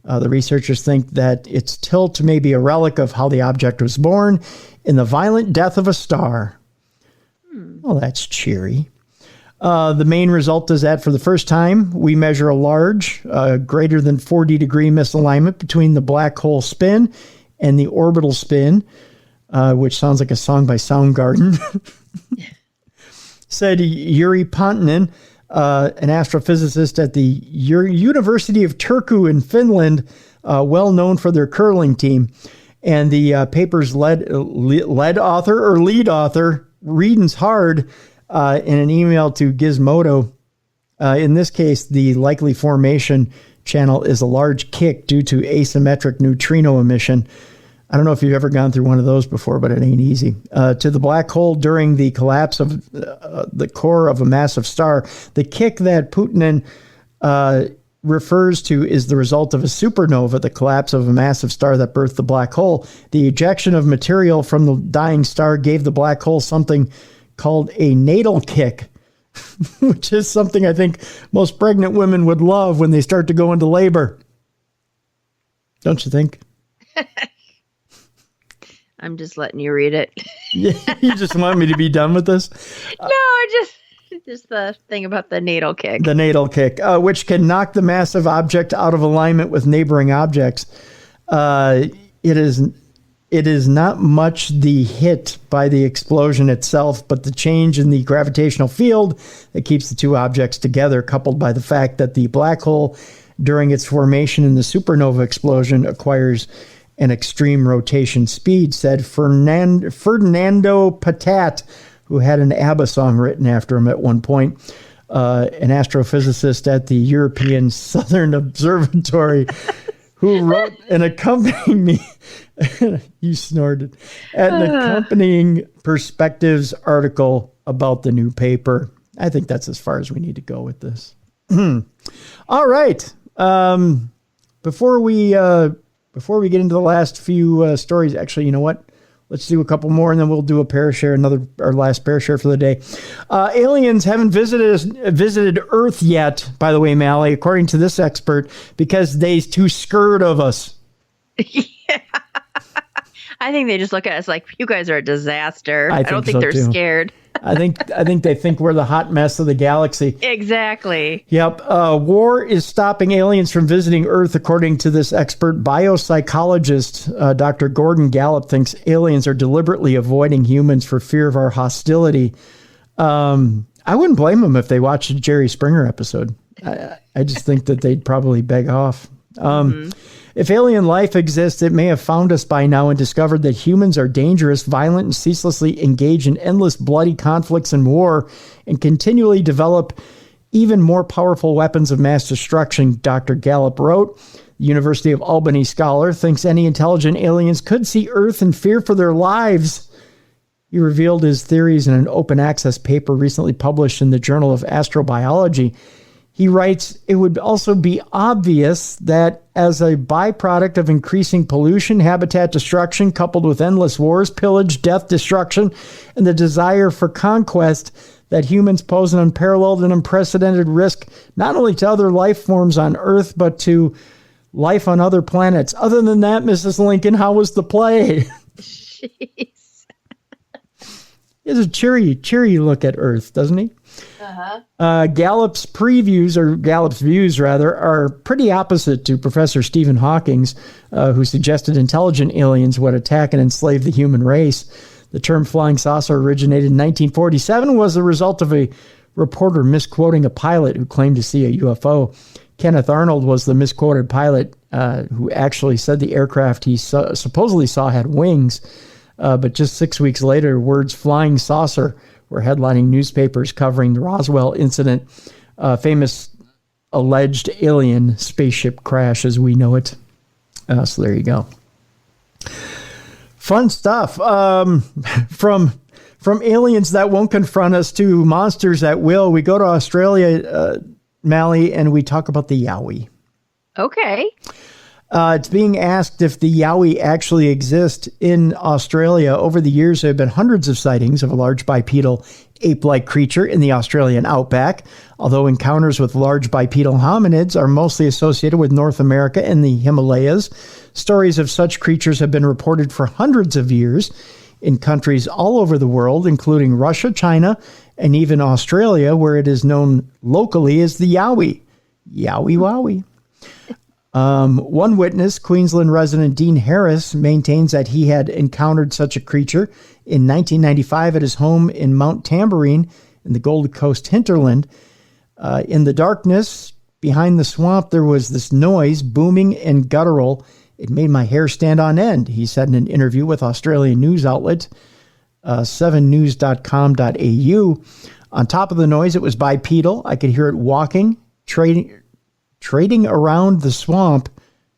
A: The researchers think that its tilt may be a relic of how the object was born in the violent death of a star. Well, that's cheery. The main result is that for the first time, we measure a large, greater than 40-degree misalignment between the black hole spin and the orbital spin, which sounds like a song by Soundgarden. Said Yuri Ponttinen, an astrophysicist at the University of Turku in Finland, well known for their curling team. And the paper's lead author, Readin's Hard, in an email to Gizmodo. In this case, the likely formation channel is a large kick due to asymmetric neutrino emission. I don't know if you've ever gone through one of those before, but it ain't easy. To the black hole during the collapse of the core of a massive star. The kick that Putin refers to is the result of a supernova, the collapse of a massive star that birthed the black hole. The ejection of material from the dying star gave the black hole something called a natal kick, which is something I think most pregnant women would love when they start to go into labor. Don't you think?
B: I'm just letting you read it.
A: You just want me to be done with this?
B: No, just the thing about the natal kick.
A: The natal kick, which can knock the massive object out of alignment with neighboring objects. It is not much the hit by the explosion itself, but the change in the gravitational field that keeps the two objects together, coupled by the fact that the black hole, during its formation in the supernova explosion, acquires an extreme rotation speed, said Ferdinando Patat, who had an ABBA song written after him at one point, an astrophysicist at the European Southern Observatory, who wrote an accompanying you snorted, an accompanying perspectives article about the new paper. I think that's as far as we need to go with this. All right. Before we get into the last few stories, actually, you know what? Let's do a couple more, and then we'll do a Parashare, our last Parashare for the day. Aliens haven't visited Earth yet, by the way, Mallie, according to this expert, because they's too scared of us.
B: Yeah. I think they just look at us like, you guys are a disaster. I don't think they're scared. I
A: think they think we're the hot mess of the galaxy.
B: Exactly.
A: Yep. War is stopping aliens from visiting Earth, according to this expert biopsychologist. Dr. Gordon Gallup thinks aliens are deliberately avoiding humans for fear of our hostility. I wouldn't blame them if they watched a Jerry Springer episode. I just think that they'd probably beg off. If alien life exists, it may have found us by now and discovered that humans are dangerous, violent, and ceaselessly engage in endless bloody conflicts and war, and continually develop even more powerful weapons of mass destruction, Dr. Gallup wrote. The University of Albany scholar thinks any intelligent aliens could see Earth and fear for their lives. He revealed his theories in an open access paper recently published in the Journal of Astrobiology. He writes, it would also be obvious that as a byproduct of increasing pollution, habitat destruction, coupled with endless wars, pillage, death, destruction, and the desire for conquest, that humans pose an unparalleled and unprecedented risk, not only to other life forms on Earth, but to life on other planets. Other than that, Mrs. Lincoln, how was the play?
B: Jeez.
A: He has a cheery look at Earth, doesn't he? Gallup's views, are pretty opposite to Professor Stephen Hawking's, who suggested intelligent aliens would attack and enslave the human race. The term flying saucer originated in 1947, was the result of a reporter misquoting a pilot who claimed to see a UFO. Kenneth Arnold was the misquoted pilot who actually said the aircraft he supposedly saw had wings. But just 6 weeks later, words flying saucer were headlining newspapers covering the Roswell incident, famous alleged alien spaceship crash as we know it. So there you go. Fun stuff. From aliens that won't confront us to monsters that will, we go to Australia, Mallie, and we talk about the Yowie.
B: Okay.
A: It's being asked if the Yowie actually exist in Australia. Over the years, there have been hundreds of sightings of a large bipedal ape-like creature in the Australian outback, although encounters with large bipedal hominids are mostly associated with North America and the Himalayas. Stories of such creatures have been reported for hundreds of years in countries all over the world, including Russia, China, and even Australia, where it is known locally as the Yowie. Yowie wowie. One witness, Queensland resident Dean Harris, maintains that he had encountered such a creature in 1995 at his home in Mount Tamborine in the Gold Coast hinterland. In the darkness, behind the swamp, there was this noise, booming and guttural. It made my hair stand on end, he said in an interview with Australian news outlet 7news.com.au. On top of the noise, it was bipedal. I could hear it walking, trading around the swamp.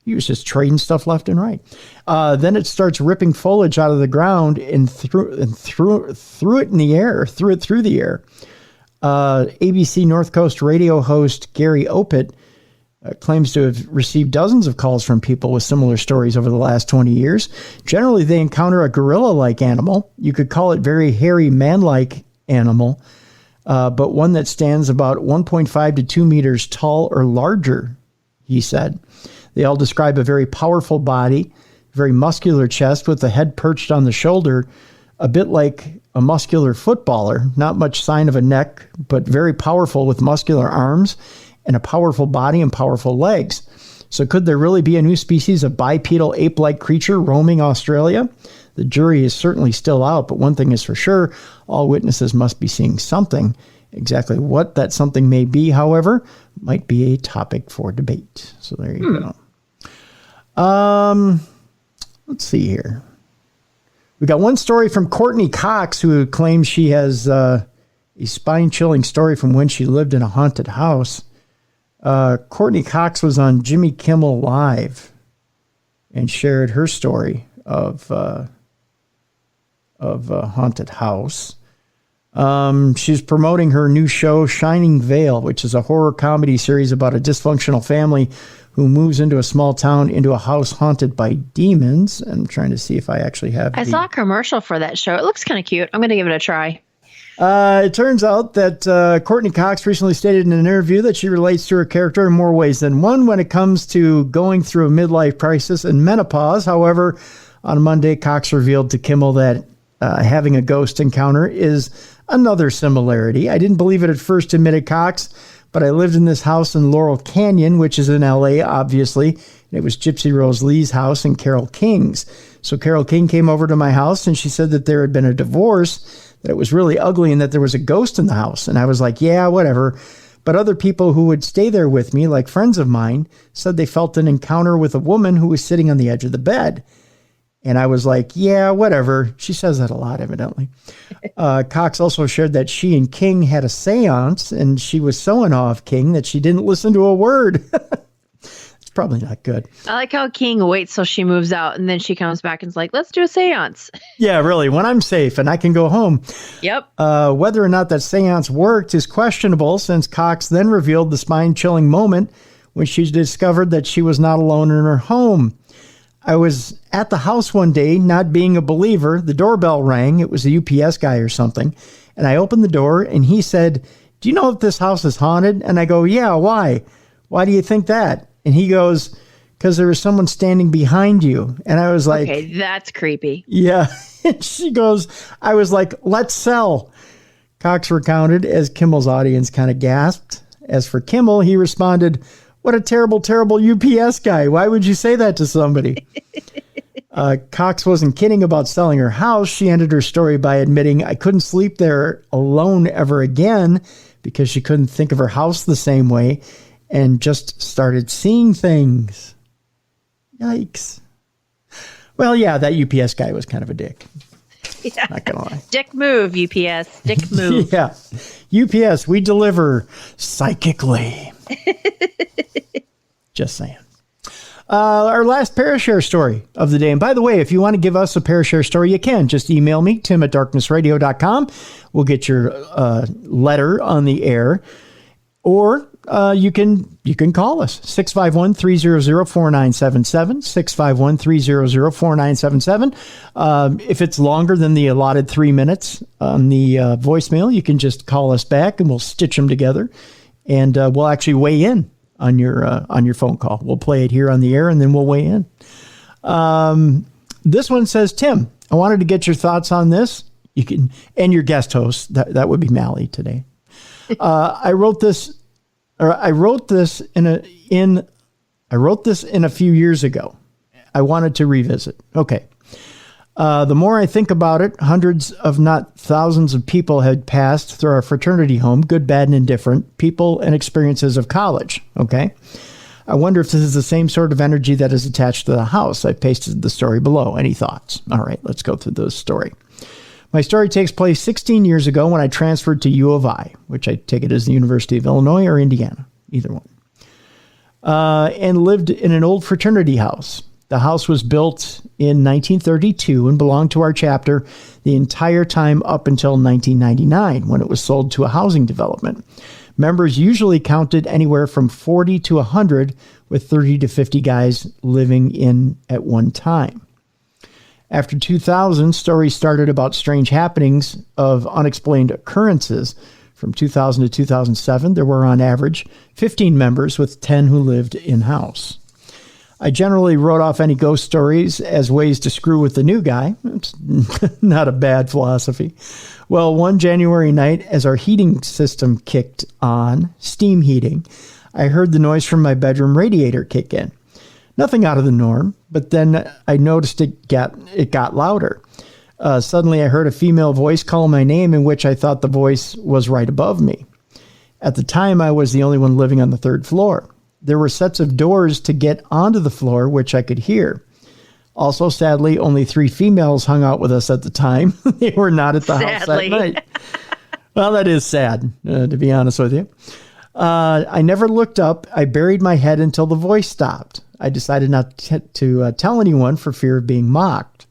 A: He was just trading stuff left and right. Then it starts ripping foliage out of the ground and threw it in the air, threw it through the air. ABC North Coast radio host Gary Opit claims to have received dozens of calls from people with similar stories over the last 20 years. Generally, they encounter a gorilla-like animal. You could call it very hairy, man-like animal, but one that stands about 1.5 to 2 meters tall or larger, he said. They all describe a very powerful body, very muscular chest with the head perched on the shoulder, a bit like a muscular footballer, not much sign of a neck, but very powerful with muscular arms and a powerful body and powerful legs. So could there really be a new species of bipedal ape-like creature roaming Australia? The jury is certainly still out, but one thing is for sure, all witnesses must be seeing something. Exactly what that something may be, however, might be a topic for debate. So there you go. Let's see here. We got one story from Courtney Cox, who claims she has a spine-chilling story from when she lived in a haunted house. Courtney Cox was on Jimmy Kimmel Live and shared her story of a haunted house. She's promoting her new show, Shining Vale, which is a horror comedy series about a dysfunctional family who moves into a small town into a house haunted by demons. I'm trying to see if I actually have.
B: I saw a commercial for that show. It looks kind of cute. I'm going to give it a try.
A: It turns out that Courtney Cox recently stated in an interview that she relates to her character in more ways than one when it comes to going through a midlife crisis and menopause. However, on Monday, Cox revealed to Kimmel that having a ghost encounter is another similarity. I didn't believe it at first, admitted Cox, but I lived in this house in Laurel Canyon, which is in L.A., obviously. And it was Gypsy Rose Lee's house and Carole King's. So Carole King came over to my house, and she said that there had been a divorce, that it was really ugly, and that there was a ghost in the house. And I was like, yeah, whatever. But other people who would stay there with me, like friends of mine, said they felt an encounter with a woman who was sitting on the edge of the bed. And I was like, yeah, whatever. She says that a lot, evidently. Cox also shared that she and King had a seance, and she was so in awe of King that she didn't listen to a word. It's probably not good.
B: I like how King waits till she moves out, and then she comes back and is like, let's do a seance.
A: Yeah, really. When I'm safe and I can go home.
B: Yep.
A: Whether or not that seance worked is questionable, since Cox then revealed the spine-chilling moment when she discovered that she was not alone in her home. I was at the house one day, not being a believer. The doorbell rang. It was a UPS guy or something. And I opened the door, and he said, do you know if this house is haunted? And I go, yeah, why? Why do you think that? And he goes, because there was someone standing behind you. And I was like,
B: okay, that's creepy.
A: Yeah. And she goes, I was like, let's sell. Cox recounted as Kimmel's audience kind of gasped. As for Kimmel, he responded, what a terrible, terrible UPS guy. Why would you say that to somebody? Cox wasn't kidding about selling her house. She ended her story by admitting, I couldn't sleep there alone ever again because she couldn't think of her house the same way. and just started seeing things. Yikes. Well, yeah, that UPS guy was kind of a dick.
B: Yeah.
A: Not gonna lie.
B: Dick move, UPS. Dick move.
A: Yeah. UPS, we deliver psychically. Just saying. Our last Parashare story of the day. And by the way, if you want to give us a Parashare story, you can. Just email me, tim@darknessradio.com. We'll get your letter on the air. Or you can call us, 651-300-4977, 651-300-4977. If it's longer than the allotted 3 minutes on the voicemail, you can just call us back and we'll stitch them together. And we'll actually weigh in on your phone call. We'll play it here on the air and then we'll weigh in. This one says, Tim, I wanted to get your thoughts on this. You can, and your guest host, that would be Mallie today. I wrote this in a few years ago. I wanted to revisit. Okay. The more I think about it, hundreds of not thousands of people had passed through our fraternity home, good, bad, and indifferent, people and experiences of college. Okay. I wonder if this is the same sort of energy that is attached to the house. I pasted the story below. Any thoughts? All right, let's go through the story. My story takes place 16 years ago when I transferred to U of I, which I take it as the University of Illinois or Indiana, either one, and lived in an old fraternity house. The house was built in 1932 and belonged to our chapter the entire time up until 1999, when it was sold to a housing development. Members usually counted anywhere from 40 to 100, with 30 to 50 guys living in at one time. After 2000, stories started about strange happenings of unexplained occurrences. From 2000 to 2007, there were on average 15 members, with 10 who lived in-house. I generally wrote off any ghost stories as ways to screw with the new guy. It's not a bad philosophy. Well, one January night, as our heating system kicked on, steam heating, I heard the noise from my bedroom radiator kick in. Nothing out of the norm, but then I noticed it got louder. Suddenly, I heard a female voice call my name, in which I thought the voice was right above me. At the time, I was the only one living on the third floor. There were sets of doors to get onto the floor, which I could hear. Also, sadly, only 3 females hung out with us at the time. They were not at the house that night. Well, that is sad, to be honest with you. I never looked up. I buried my head until the voice stopped. I decided not to tell anyone for fear of being mocked.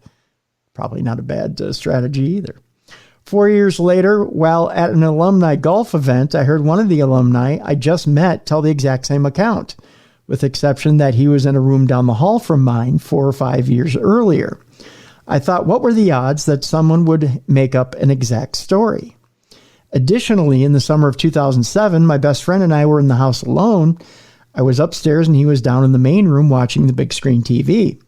A: Probably not a bad strategy either. 4 years later, while at an alumni golf event, I heard one of the alumni I just met tell the exact same account, with the exception that he was in a room down the hall from mine 4 or 5 years earlier. I thought, what were the odds that someone would make up an exact story? Additionally, in the summer of 2007, my best friend and I were in the house alone. I was upstairs and he was down in the main room watching the big screen TV.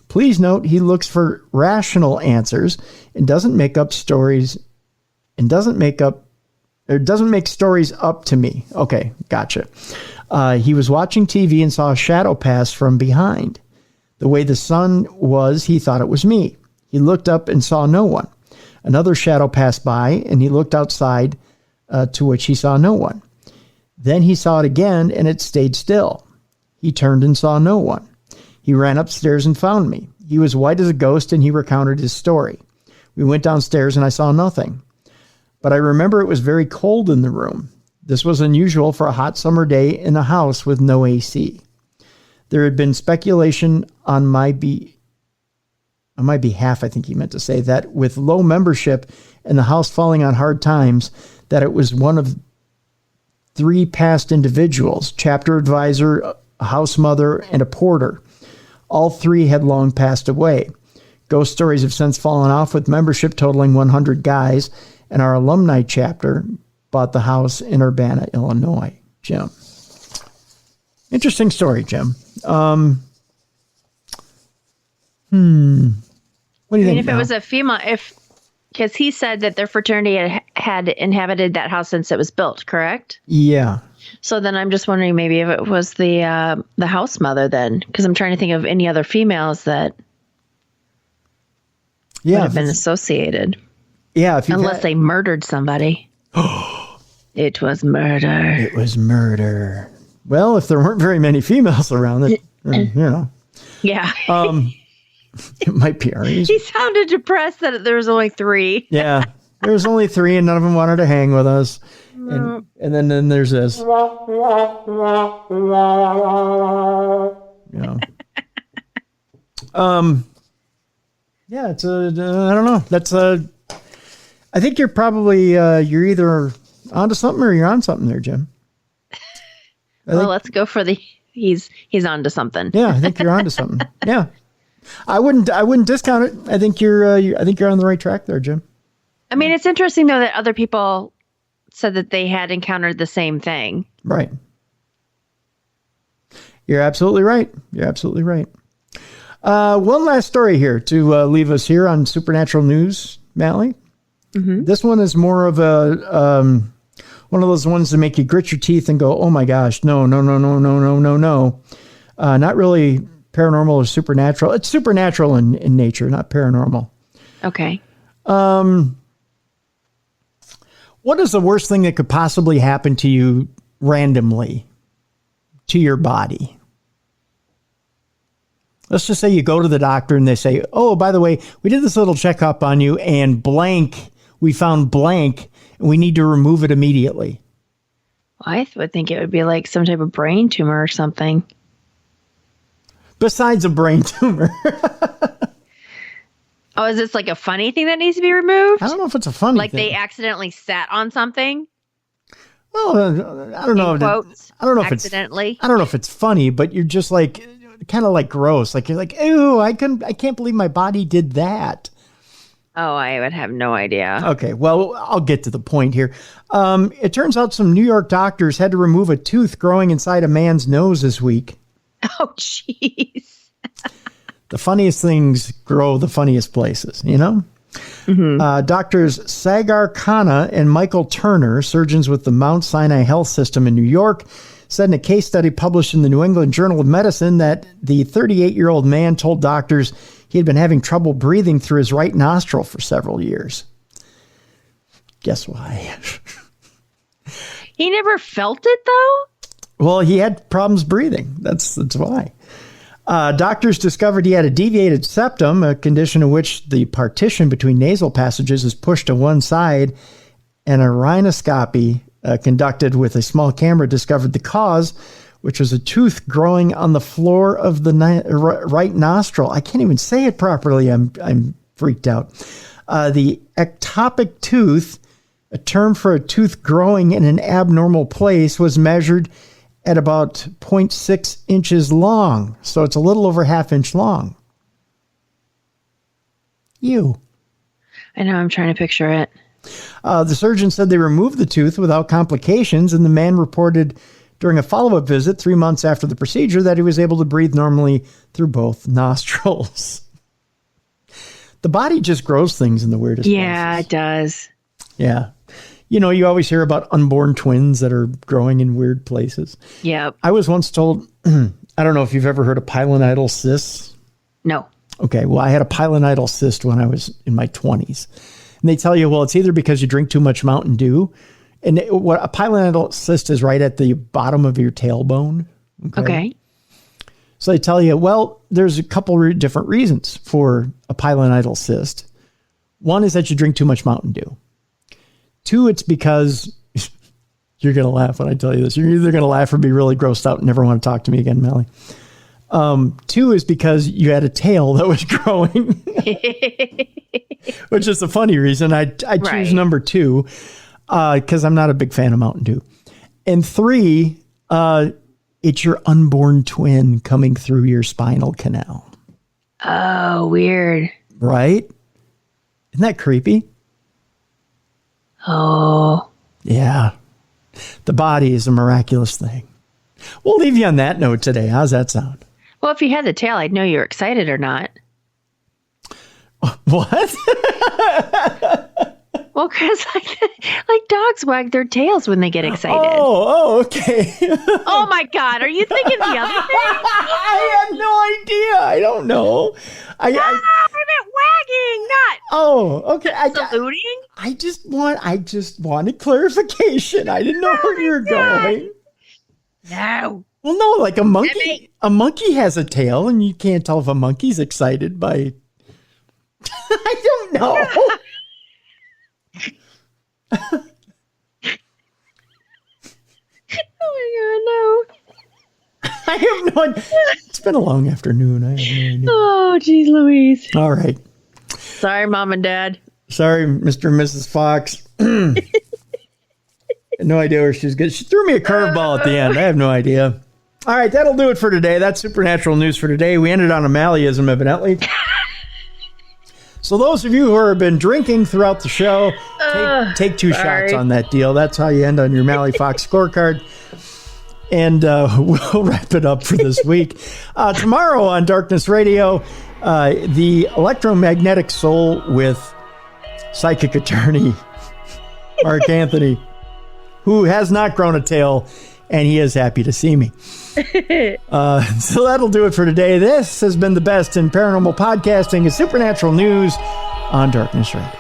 A: Please note, he looks for rational answers and doesn't make stories up to me. Okay, gotcha. He was watching TV and saw a shadow pass from behind. The way the sun was, he thought it was me. He looked up and saw no one. Another shadow passed by, and he looked outside, to which he saw no one. Then he saw it again, and it stayed still. He turned and saw no one. He ran upstairs and found me. He was white as a ghost, and he recounted his story. We went downstairs, and I saw nothing. But I remember it was very cold in the room. This was unusual for a hot summer day in a house with no AC. There had been speculation on my behalf, I think he meant to say, that with low membership and the house falling on hard times, that it was one of 3 past individuals, chapter advisor, a house mother, and a porter. All 3 had long passed away. Ghost stories have since fallen off, with membership totaling 100 guys, and our alumni chapter bought the house in Urbana, Illinois. Jim. Interesting story, Jim. What do you think?
B: If it was a female, because he said that their fraternity had inhabited that house since it was built, correct?
A: Yeah.
B: So then I'm just wondering maybe if it was the house mother then, because I'm trying to think of any other females that would have been associated.
A: Yeah.
B: Unless they murdered somebody. It was murder.
A: It was murder. Well, if there weren't very many females around, it,
B: Yeah.
A: It might be our reason.
B: He sounded depressed that there was only 3.
A: Yeah. There was only 3 and none of them wanted to hang with us. And then there's this. Yeah, it's I don't know. That's I think you're probably, you're either onto something or you're on something there, Jim.
B: Let's go for he's onto something.
A: Yeah, I think you're onto something. Yeah. I wouldn't discount it. I think you're on the right track there, Jim.
B: I mean, it's interesting though that other people said that they had encountered the same thing.
A: Right. You're absolutely right. One last story here to leave us here on Supernatural News, Mallie. Mm-hmm. This one is more of a one of those ones that make you grit your teeth and go, "Oh my gosh, no." Not really paranormal or supernatural. It's supernatural in nature, not paranormal.
B: Okay.
A: What is the worst thing that could possibly happen to you randomly to your body? Let's just say you go to the doctor and they say, "Oh, by the way, we did this little checkup on you and blank, we found blank, and we need to remove it immediately."
B: I would think it would be like some type of brain tumor or something.
A: Besides a brain tumor.
B: Oh, is this like a funny thing that needs to be removed?
A: I don't know if it's a funny
B: thing. Like they accidentally sat on something?
A: Well, I don't know. I don't know
B: accidentally.
A: I don't know if it's funny, but you're just like kind of like gross. Like you're like, ew, I can't believe my body did that.
B: Oh, I would have no idea.
A: Okay, well, I'll get to the point here. It turns out some New York doctors had to remove a tooth growing inside a man's nose this week.
B: Oh, jeez.
A: The funniest things grow the funniest places, you know? Mm-hmm. Doctors Sagar Khanna and Michael Turner, surgeons with the Mount Sinai Health System in New York, said in a case study published in the New England Journal of Medicine that the 38-year-old man told doctors he had been having trouble breathing through his right nostril for several years. Guess why?
B: He never felt it, though?
A: Well, he had problems breathing. That's why. Doctors discovered he had a deviated septum, a condition in which the partition between nasal passages is pushed to one side, and a rhinoscopy conducted with a small camera discovered the cause, which was a tooth growing on the floor of the right nostril. I can't even say it properly. I'm freaked out. The ectopic tooth, a term for a tooth growing in an abnormal place, was measured at about 0.6 inches long. So it's a little over ½ inch long.
B: I know, I'm trying to picture it.
A: The surgeon said they removed the tooth without complications, and the man reported during a follow-up visit 3 months after the procedure that he was able to breathe normally through both nostrils. The body just grows things in the weirdest places.
B: Yeah, it does.
A: Yeah. You know, you always hear about unborn twins that are growing in weird places.
B: Yeah.
A: I was once told, I don't know if you've ever heard of pilonidal cysts.
B: No.
A: Okay, well, I had a pilonidal cyst when I was in my 20s. And they tell you, well, it's either because you drink too much Mountain Dew. And what a pilonidal cyst is right at the bottom of your tailbone.
B: Okay.
A: So they tell you, well, there's a couple different reasons for a pilonidal cyst. One is that you drink too much Mountain Dew. 2, it's because you're going to laugh when I tell you this. You're either going to laugh or be really grossed out and never want to talk to me again, Mallie. 2 is because you had a tail that was growing, which is a funny reason. I choose number 2 because I'm not a big fan of Mountain Dew. And 3, it's your unborn twin coming through your spinal canal.
B: Oh, weird.
A: Right? Isn't that creepy?
B: Oh.
A: Yeah. The body is a miraculous thing. We'll leave you on that note today. How's that sound?
B: Well, if you had the tail, I'd know you were excited or not.
A: What?
B: Well, because like dogs wag their tails when they get excited.
A: Oh, okay.
B: Oh, my God. Are you thinking the other thing?
A: I had no idea. I don't know. I meant
B: wagging, not.
A: Oh, okay.
B: Saluting?
A: I just wanted clarification. I didn't know where you were going.
B: No.
A: Well, no, like a monkey. A monkey has a tail, and you can't tell if a monkey's excited by. I don't know.
B: Oh my God, no.
A: I have no idea. It's been a long afternoon. I have no idea.
B: Oh, geez, Louise.
A: All right.
B: Sorry, Mom and Dad.
A: Sorry, Mr. and Mrs. Fox. No idea where she's good. She threw me a curveball at the end. I have no idea. All right, that'll do it for today. That's supernatural news for today. We ended on a Malleism, evidently. So those of you who have been drinking throughout the show, take two shots on that deal. That's how you end on your Mallie Fox scorecard. And we'll wrap it up for this week. Tomorrow on Darkness Radio, the electromagnetic soul with psychic attorney Mark Anthony, who has not grown a tail, and he is happy to see me. So that'll do it for today. This has been the best in paranormal podcasting and supernatural news on Darkness Radio.